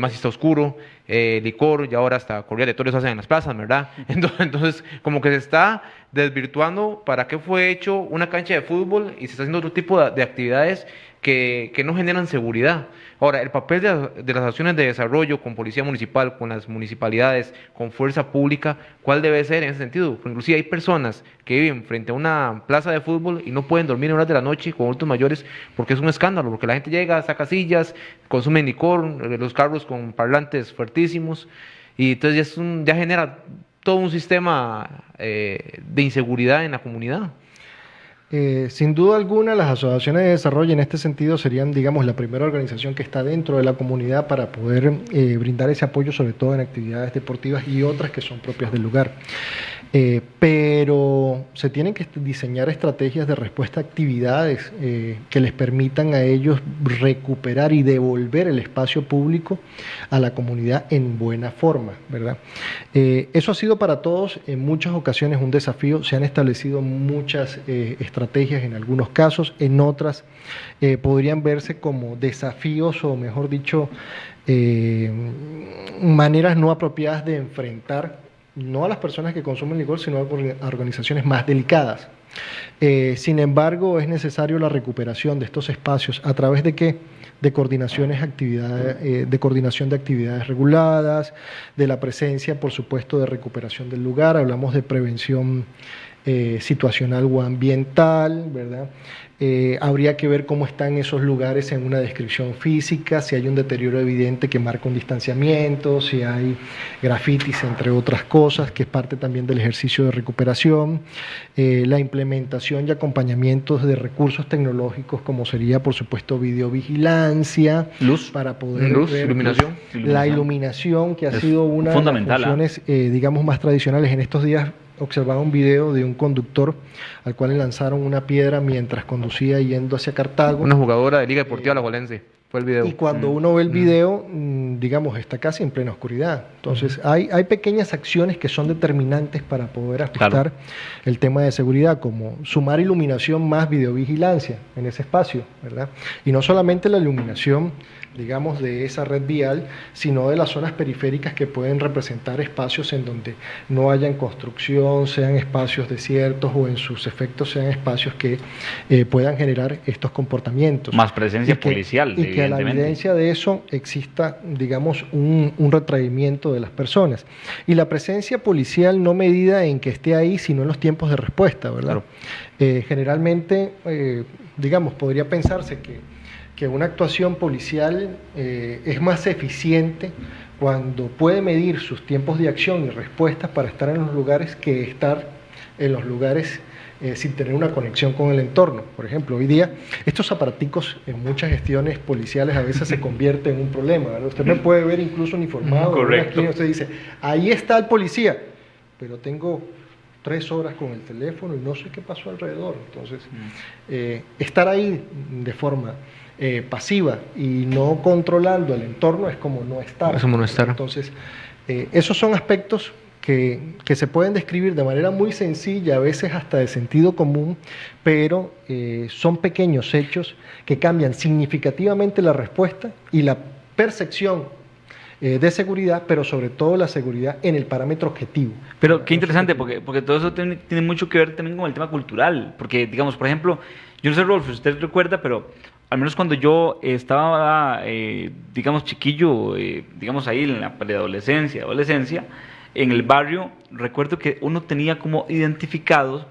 más si está oscuro, licor, y ahora hasta corridas de toros hacen en las plazas, ¿verdad? Entonces, como que se está desvirtuando para qué fue hecho una cancha de fútbol y se está haciendo otro tipo de actividades que no generan seguridad. Ahora, el papel de las acciones de desarrollo con policía municipal, con las municipalidades, con fuerza pública, ¿cuál debe ser en ese sentido? Porque inclusive hay personas que viven frente a una plaza de fútbol y no pueden dormir en horas de la noche con adultos mayores porque es un escándalo, porque la gente llega, saca sillas, consume licor, los carros con parlantes fuertísimos, y entonces ya genera todo un sistema de inseguridad en la comunidad. Sin duda alguna, las asociaciones de desarrollo en este sentido serían, digamos, la primera organización que está dentro de la comunidad para poder brindar ese apoyo, sobre todo en actividades deportivas y otras que son propias del lugar. Pero se tienen que diseñar estrategias de respuesta a actividades que les permitan a ellos recuperar y devolver el espacio público a la comunidad en buena forma, ¿verdad? Eso ha sido para todos en muchas ocasiones un desafío. Se han establecido muchas estrategias en algunos casos, en otras podrían verse como desafíos o, mejor dicho, maneras no apropiadas de enfrentar no a las personas que consumen licor, sino a organizaciones más delicadas. Sin embargo, es necesario la recuperación de estos espacios a través de ¿qué? De coordinación de actividades reguladas, de la presencia, por supuesto, de recuperación del lugar. Hablamos de prevención situacional o ambiental, ¿verdad? Habría que ver cómo están esos lugares en una descripción física, si hay un deterioro evidente que marca un distanciamiento, si hay grafitis, entre otras cosas, que es parte también del ejercicio de recuperación, la implementación y acompañamientos de recursos tecnológicos como sería, por supuesto, videovigilancia, luz, para poder ver iluminación. La iluminación, que ha sido una fundamental, de las funciones, digamos, más tradicionales. En estos días observaba un video de un conductor al cual le lanzaron una piedra mientras conducía yendo hacia Cartago. Una jugadora de Liga Deportiva Alajuelense, fue el video. Y cuando uno ve el video, digamos, está casi en plena oscuridad. Entonces, hay pequeñas acciones que son determinantes para poder ajustar el tema de seguridad, como sumar iluminación más videovigilancia en ese espacio, ¿verdad? Y no solamente la iluminación, digamos, de esa red vial, sino de las zonas periféricas que pueden representar espacios en donde no hayan construcción, sean espacios desiertos o en sus efectos sean espacios que puedan generar estos comportamientos. Más presencia policial, y que a la evidencia de eso exista, digamos, un retraimiento de las personas. Y la presencia policial no medida en que esté ahí, sino en los tiempos de respuesta, ¿verdad? Claro. Generalmente, digamos, podría pensarse que una actuación policial es más eficiente cuando puede medir sus tiempos de acción y respuestas para estar en los lugares que estar en los lugares sin tener una conexión con el entorno. Por ejemplo, hoy día estos aparaticos en muchas gestiones policiales a veces se convierten en un problema, ¿verdad? Usted me puede ver incluso uniformado. Correcto. Usted dice, ahí está el policía, pero tengo 3 horas con el teléfono y no sé qué pasó alrededor. Entonces, estar ahí de forma pasiva y no controlando el entorno es como no estar. Es como no estar. Entonces, esos son aspectos que se pueden describir de manera muy sencilla, a veces hasta de sentido común, pero son pequeños hechos que cambian significativamente la respuesta y la percepción de seguridad, pero sobre todo la seguridad en el parámetro objetivo. Pero qué interesante, porque todo eso tiene mucho que ver también con el tema cultural, porque, digamos, por ejemplo, yo no sé, Rolf, si usted recuerda, pero al menos cuando yo estaba, digamos, chiquillo, digamos ahí en la preadolescencia, adolescencia, en el barrio, recuerdo que uno tenía como identificados,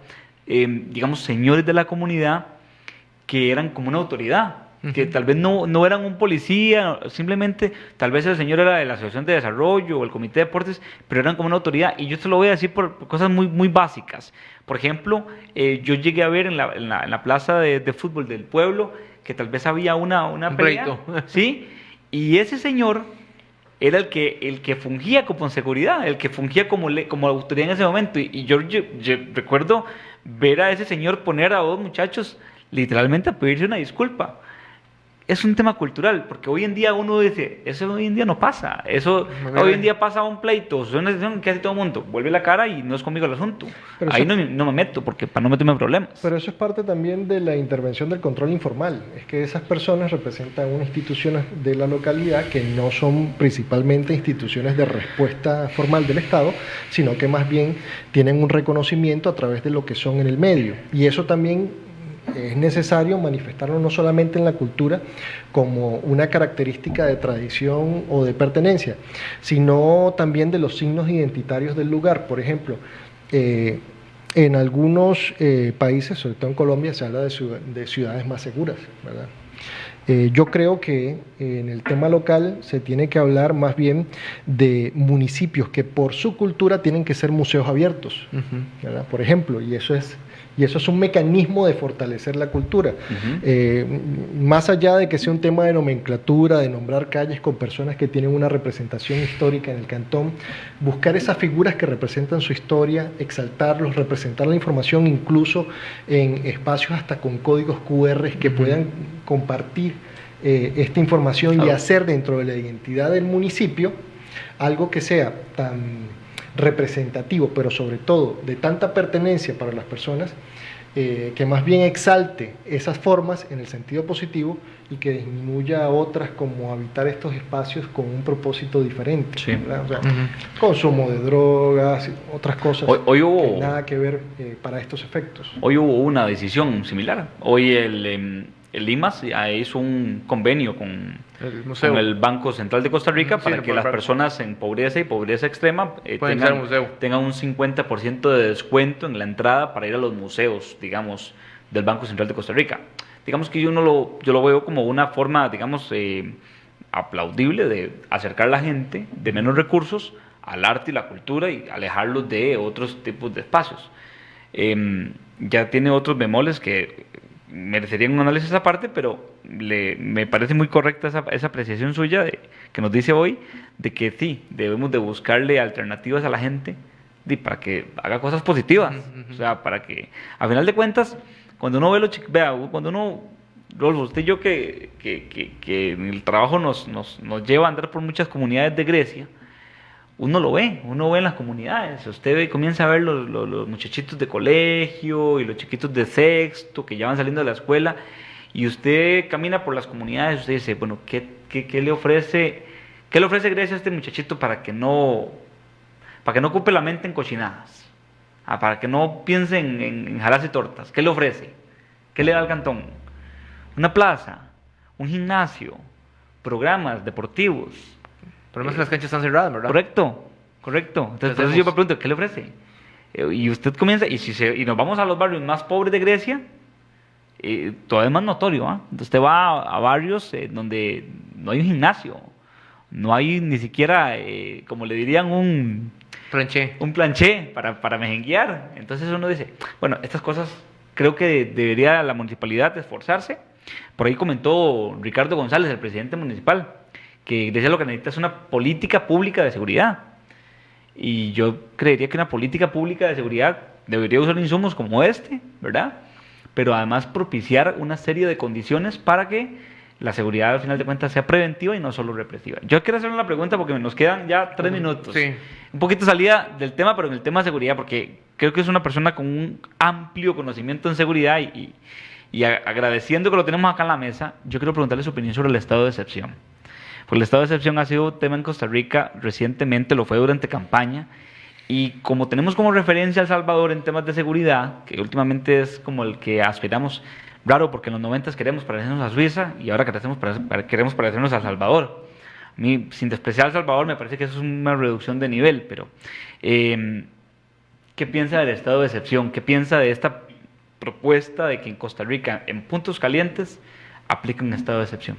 digamos, señores de la comunidad que eran como una autoridad, que tal vez no eran un policía, simplemente tal vez el señor era de la Asociación de Desarrollo o el Comité de Deportes, pero eran como una autoridad. Y yo te lo voy a decir por cosas muy, muy básicas. Por ejemplo, yo llegué a ver en la plaza de fútbol del pueblo que tal vez había una pelea, ¿sí? Y ese señor era el que fungía como seguridad, el que fungía como autoridad en ese momento. Y yo recuerdo ver a ese señor poner a 2 muchachos literalmente a pedirse una disculpa. Es un tema cultural, porque hoy en día uno dice, eso hoy en día no pasa, eso hoy en día pasa un pleito, es una decisión que hace todo el mundo, vuelve la cara y no es conmigo el asunto. Pero ahí eso, no me meto, porque para no meterme en problemas. pero eso es parte también de la intervención del control informal, es que esas personas representan unas instituciones de la localidad que no son principalmente instituciones de respuesta formal del Estado, sino que más bien tienen un reconocimiento a través de lo que son en el medio, y eso también es necesario manifestarlo no solamente en la cultura como una característica de tradición o de pertenencia, sino también de los signos identitarios del lugar. Por ejemplo, en algunos países, sobre todo en Colombia, se habla de ciudades más seguras, ¿verdad? Yo creo que en el tema local se tiene que hablar más bien de municipios que por su cultura tienen que ser museos abiertos, ¿verdad? Por ejemplo, y eso es un mecanismo de fortalecer la cultura. Más allá de que sea un tema de nomenclatura, de nombrar calles con personas que tienen una representación histórica en el cantón, buscar esas figuras que representan su historia, exaltarlos, representar la información incluso en espacios hasta con códigos QR que puedan compartir esta información y hacer dentro de la identidad del municipio algo que sea tan representativo, pero sobre todo de tanta pertenencia para las personas, que más bien exalte esas formas en el sentido positivo y que disminuya otras, como habitar estos espacios con un propósito diferente, sí. ¿verdad? O sea, consumo de drogas, otras cosas hoy hubo, que nada que ver para estos efectos. Hoy hubo una decisión similar. Hoy el IMAS hizo un convenio con el Banco Central de Costa Rica para que las personas en pobreza y pobreza extrema tengan un 50% de descuento en la entrada para ir a los museos, digamos, del Banco Central de Costa Rica. Digamos que yo lo veo como una forma, digamos, aplaudible de acercar a la gente de menos recursos al arte y la cultura y alejarlos de otros tipos de espacios. Ya tiene otros bemoles que merecerían un análisis aparte, pero me parece muy correcta esa apreciación suya que nos dice hoy de que sí, debemos de buscarle alternativas a la gente para que haga cosas positivas. O sea, para que, a final de cuentas, cuando uno ve cuando uno, Rolfo, usted y yo que en el trabajo nos lleva a andar por muchas comunidades de Grecia, uno ve en las comunidades, usted comienza a ver los muchachitos de colegio y los chiquitos de sexto que ya van saliendo de la escuela, y usted camina por las comunidades, usted dice, bueno, ¿qué le ofrece Grecia a este muchachito para que no ocupe la mente en cochinadas? Para que no piense en jaras y tortas. ¿Qué le ofrece? ¿Qué le da al cantón? Una plaza, un gimnasio, programas deportivos. Pero más que las canchas están cerradas, ¿verdad? Correcto. Entonces yo me pregunto, ¿qué le ofrece? Y usted comienza, y nos vamos a los barrios más pobres de Grecia, todavía es más notorio, ¿ah? Usted va a barrios donde no hay un gimnasio, no hay ni siquiera, como le dirían, un planché para mejenguear. Entonces uno dice, bueno, estas cosas creo que debería la municipalidad esforzarse. Por ahí comentó Ricardo González, el presidente municipal, que decía lo que necesita es una política pública de seguridad. Y yo creería que una política pública de seguridad debería usar insumos como ¿verdad? Pero además propiciar una serie de condiciones para que la seguridad al final de cuentas sea preventiva y no solo represiva. Yo quiero hacer una pregunta porque nos quedan ya 3 minutos. Sí. Un poquito salida del tema, pero en el tema de seguridad, porque creo que es una persona con un amplio conocimiento en seguridad y agradeciendo que lo tenemos acá en la mesa, yo quiero preguntarle su opinión sobre el estado de excepción. Porque el estado de excepción ha sido tema en Costa Rica recientemente, lo fue durante campaña, y como tenemos como referencia a El Salvador en temas de seguridad, que últimamente es como el que aspiramos, raro porque en los 90 queremos parecernos a Suiza y ahora queremos parecernos a El Salvador. A mí, sin despreciar a El Salvador, me parece que eso es una reducción de nivel, pero ¿qué piensa del estado de excepción? ¿Qué piensa de esta propuesta de que en Costa Rica, en puntos calientes, aplique un estado de excepción?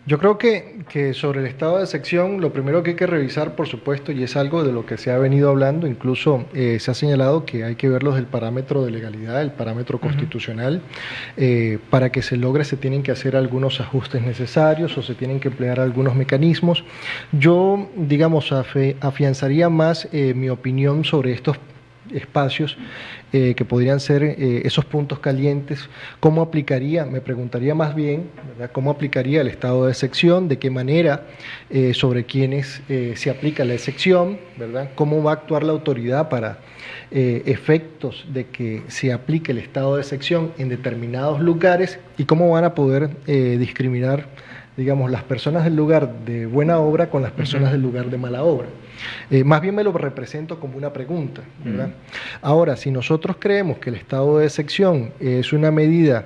Yo creo que sobre el estado de excepción, lo primero que hay que revisar, por supuesto, y es algo de lo que se ha venido hablando, incluso se ha señalado que hay que verlos del parámetro de legalidad, el parámetro constitucional. Para que se logre se tienen que hacer algunos ajustes necesarios o se tienen que emplear algunos mecanismos. Yo, digamos, afianzaría más mi opinión sobre estos espacios que podrían ser esos puntos calientes. ¿Cómo aplicaría? Me preguntaría más bien, ¿verdad? ¿Cómo aplicaría el estado de excepción? ¿De qué manera? Sobre quiénes se aplica la excepción, ¿verdad? ¿Cómo va a actuar la autoridad para efectos de que se aplique el estado de excepción en determinados lugares? ¿Y cómo van a poder discriminar, digamos, las personas del lugar de buena obra con las personas del lugar de mala obra? Más bien me lo represento como una pregunta, ¿verdad? Ahora, si nosotros creemos que el estado de excepción es una medida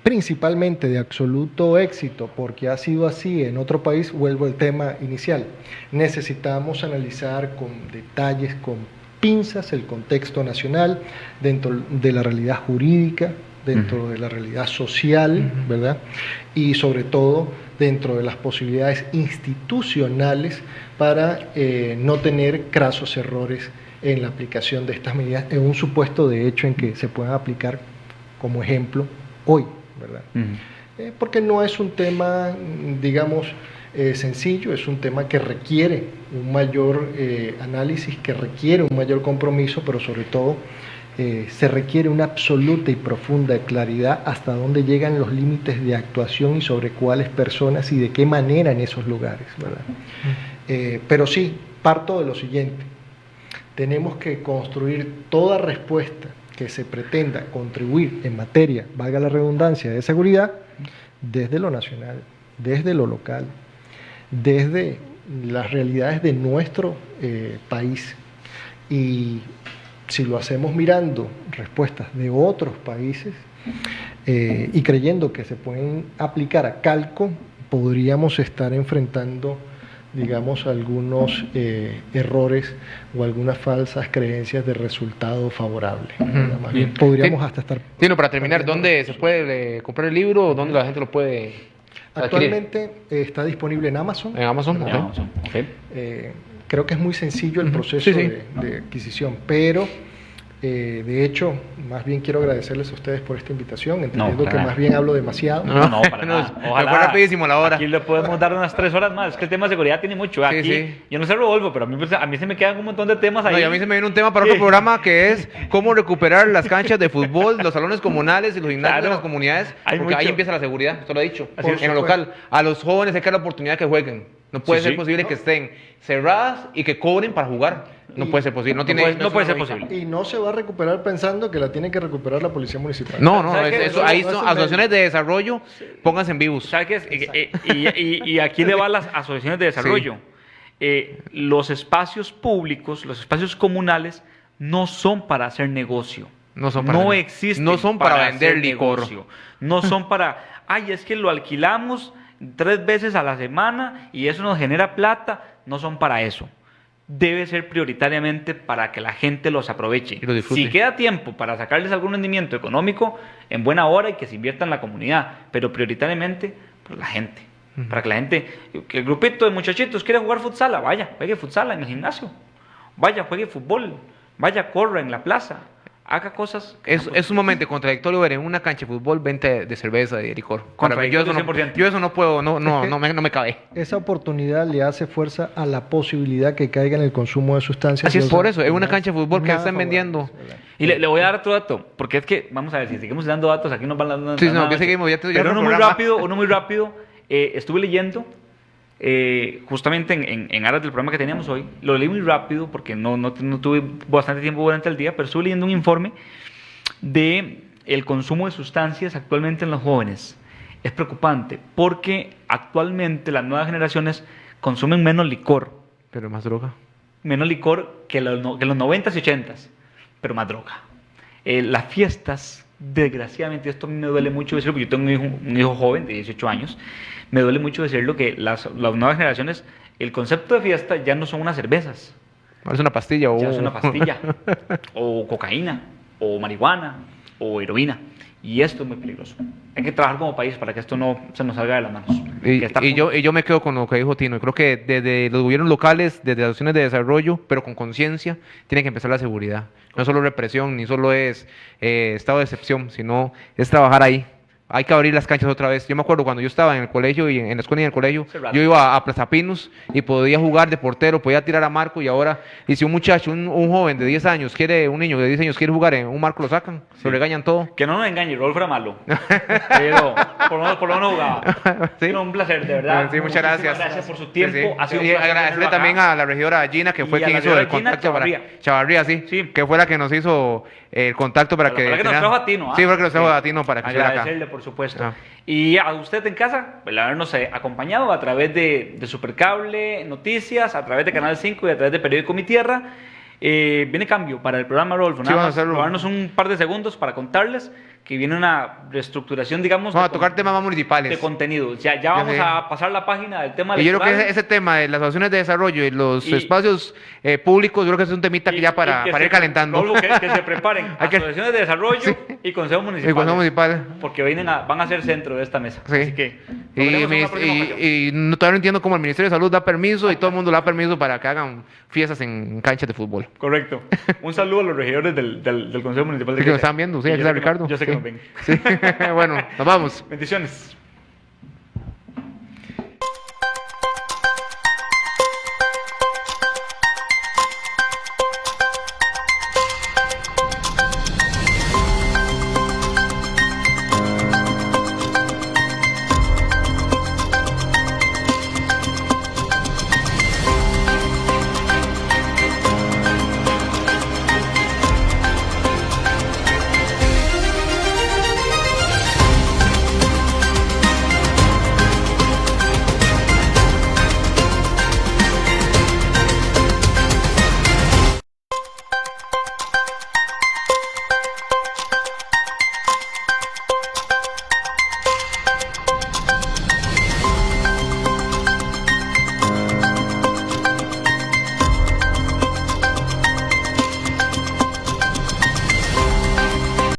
principalmente de absoluto éxito, porque ha sido así en otro país, vuelvo al tema inicial. Necesitamos analizar con detalles, con pinzas, el contexto nacional, dentro de la realidad jurídica, dentro de la realidad social, ¿verdad? Y sobre todo dentro de las posibilidades institucionales para no tener crasos errores en la aplicación de estas medidas, en un supuesto de hecho en que se puedan aplicar como ejemplo hoy, ¿verdad? Porque no es un tema, digamos, sencillo, es un tema que requiere un mayor análisis, que requiere un mayor compromiso, pero sobre todo se requiere una absoluta y profunda claridad hasta dónde llegan los límites de actuación y sobre cuáles personas y de qué manera en esos lugares, ¿verdad? Pero sí, parto de lo siguiente: tenemos que construir toda respuesta que se pretenda contribuir en materia, valga la redundancia, de seguridad, desde lo nacional, desde lo local, desde las realidades de nuestro país. Y si lo hacemos mirando respuestas de otros países y creyendo que se pueden aplicar a calco, podríamos estar enfrentando, digamos, algunos errores o algunas falsas creencias de resultado favorable. Más bien, podríamos hasta estar... Tino, para terminar, ¿dónde se puede comprar el libro o dónde la gente lo puede adquirir? Actualmente está disponible en Amazon. En Amazon, En Amazon, ok. Creo que es muy sencillo el proceso de adquisición, pero de hecho, más bien quiero agradecerles a ustedes por esta invitación, entendiendo que más bien hablo demasiado. No, para nada. Ojalá. Fue rapidísimo la hora. Aquí le podemos dar unas 3 horas más. Es que el tema de seguridad tiene mucho. Aquí, yo no sé Rodolfo, pero a mí se me quedan un montón de temas ahí. No, y a mí se me viene un tema para otro programa que es cómo recuperar las canchas de fútbol, los salones comunales y los gimnasios de las comunidades, porque ahí empieza la seguridad, esto lo he dicho, en lo local. A los jóvenes hay que dar la oportunidad de que jueguen. No puede ser posible que estén cerradas y que cobren para jugar. No puede ser posible. No puede ser posible. Y no se va a recuperar pensando que la tiene que recuperar la policía municipal. No, ahí son asociaciones de desarrollo, pónganse en vivos. ¿Sabe qué es? Y aquí le va a las asociaciones de desarrollo. Los espacios públicos, los espacios comunales, no son para hacer negocio. No existen. No son para vender licor. Negocio. No son para, es que lo alquilamos 3 veces a la semana y eso nos genera plata. No son para eso. Debe ser prioritariamente para que la gente los aproveche. Y lo disfrute. Si queda tiempo para sacarles algún rendimiento económico, en buena hora y que se invierta en la comunidad, pero prioritariamente por la gente. Para que la gente, que el grupito de muchachitos quiere jugar futsal, vaya, juegue futsal en el gimnasio. Vaya, juegue fútbol. Vaya, corra en la plaza. Haga cosas. Es sumamente contradictorio ver en una cancha de fútbol venta de cerveza y de licor. Yo eso no puedo, no me cabe. Esa oportunidad le hace fuerza a la posibilidad que caiga en el consumo de sustancias. Así es, por eso, es una cancha de fútbol que están vendiendo. Y le voy a dar otro dato, porque es que, vamos a ver, si seguimos dando datos, aquí nos van dando... Sí, no, que seguimos, pero uno muy rápido, estuve leyendo, justamente en aras del programa que teníamos hoy, lo leí muy rápido porque no tuve bastante tiempo durante el día, pero estuve leyendo un informe de el consumo de sustancias actualmente en los jóvenes. Es preocupante porque actualmente las nuevas generaciones consumen menos licor. Pero más droga. Menos licor que los 90s y 80s, pero más droga. Las fiestas, desgraciadamente, esto a mí me duele mucho decirlo, porque yo tengo un hijo joven de 18 años, me duele mucho decirlo que las nuevas generaciones, el concepto de fiesta ya no son unas cervezas. Es una pastilla. Ya es una pastilla, o cocaína, o marihuana, o heroína. Y esto es muy peligroso. Hay que trabajar como país para que esto no se nos salga de las manos. Y yo me quedo con lo que dijo Tino. Creo que desde los gobiernos locales, desde las acciones de desarrollo, pero con conciencia, tiene que empezar la seguridad. No solo represión, ni solo es estado de excepción, sino es trabajar ahí. hay que abrir las canchas otra vez. Yo me acuerdo cuando yo estaba en el colegio y en la escuela y en el colegio, Hace rato. yo iba a Plaza Pinos y podía jugar de portero, podía tirar a marco y ahora, y si un muchacho, un joven de 10 años, un niño de 10 años quiere jugar en un marco, lo sacan, lo regañan todo. Que no nos engañe, Rodolfo era malo. Pero por lo menos jugaba. Sí. No, un placer, de verdad. Sí, muchas gracias. Gracias por su tiempo. Sí, sí. Ha sido un Y placer agradecerle tenerlo también acá. a la regidora Gina, que fue Y a quien la hizo el regidora Gina contacto para Chavarría. sí, Sí. que fue la que nos hizo el contacto para Pero fue la que nos trajo a Tino, Sí, fue la que nos trajo a Tino para que estuviera acá. Agradecerle, por supuesto. Ah. Y a usted en casa, el habernos acompañado a través de Supercable Noticias, a través de Canal 5 y a través de Periódico Mi Tierra. Viene cambio para el programa, Rodolfo. Sí, Nada vamos a más hacerlo. robarnos un par de segundos para contarles que viene una reestructuración, digamos, Vamos a de tocar con- temas más de municipales. contenido. Ya vamos sé. a pasar la página del tema Y yo creo electoral. que ese tema de las asociaciones de desarrollo y los Y- espacios públicos, yo creo que es un temita que Y- ya y para que ir se- calentando. Rodolfo, que se preparen Hay que- asociaciones de desarrollo Sí. y Consejo Municipal. El Consejo Municipal. Porque van a ser centro de esta mesa. Sí. Así que lo Y, veremos en mis- una próxima ocasión. todavía no entiendo cómo el Ministerio de Salud da permiso y todo el mundo le da permiso para que hagan fiestas en canchas de fútbol. Correcto. Un saludo a los regidores del Consejo Municipal de Sí, que Grecia. nos están viendo, sí, Y aquí yo está sé que Ricardo. Yo sé que Sí. nos ven. Sí. Bueno, nos vamos. Bendiciones.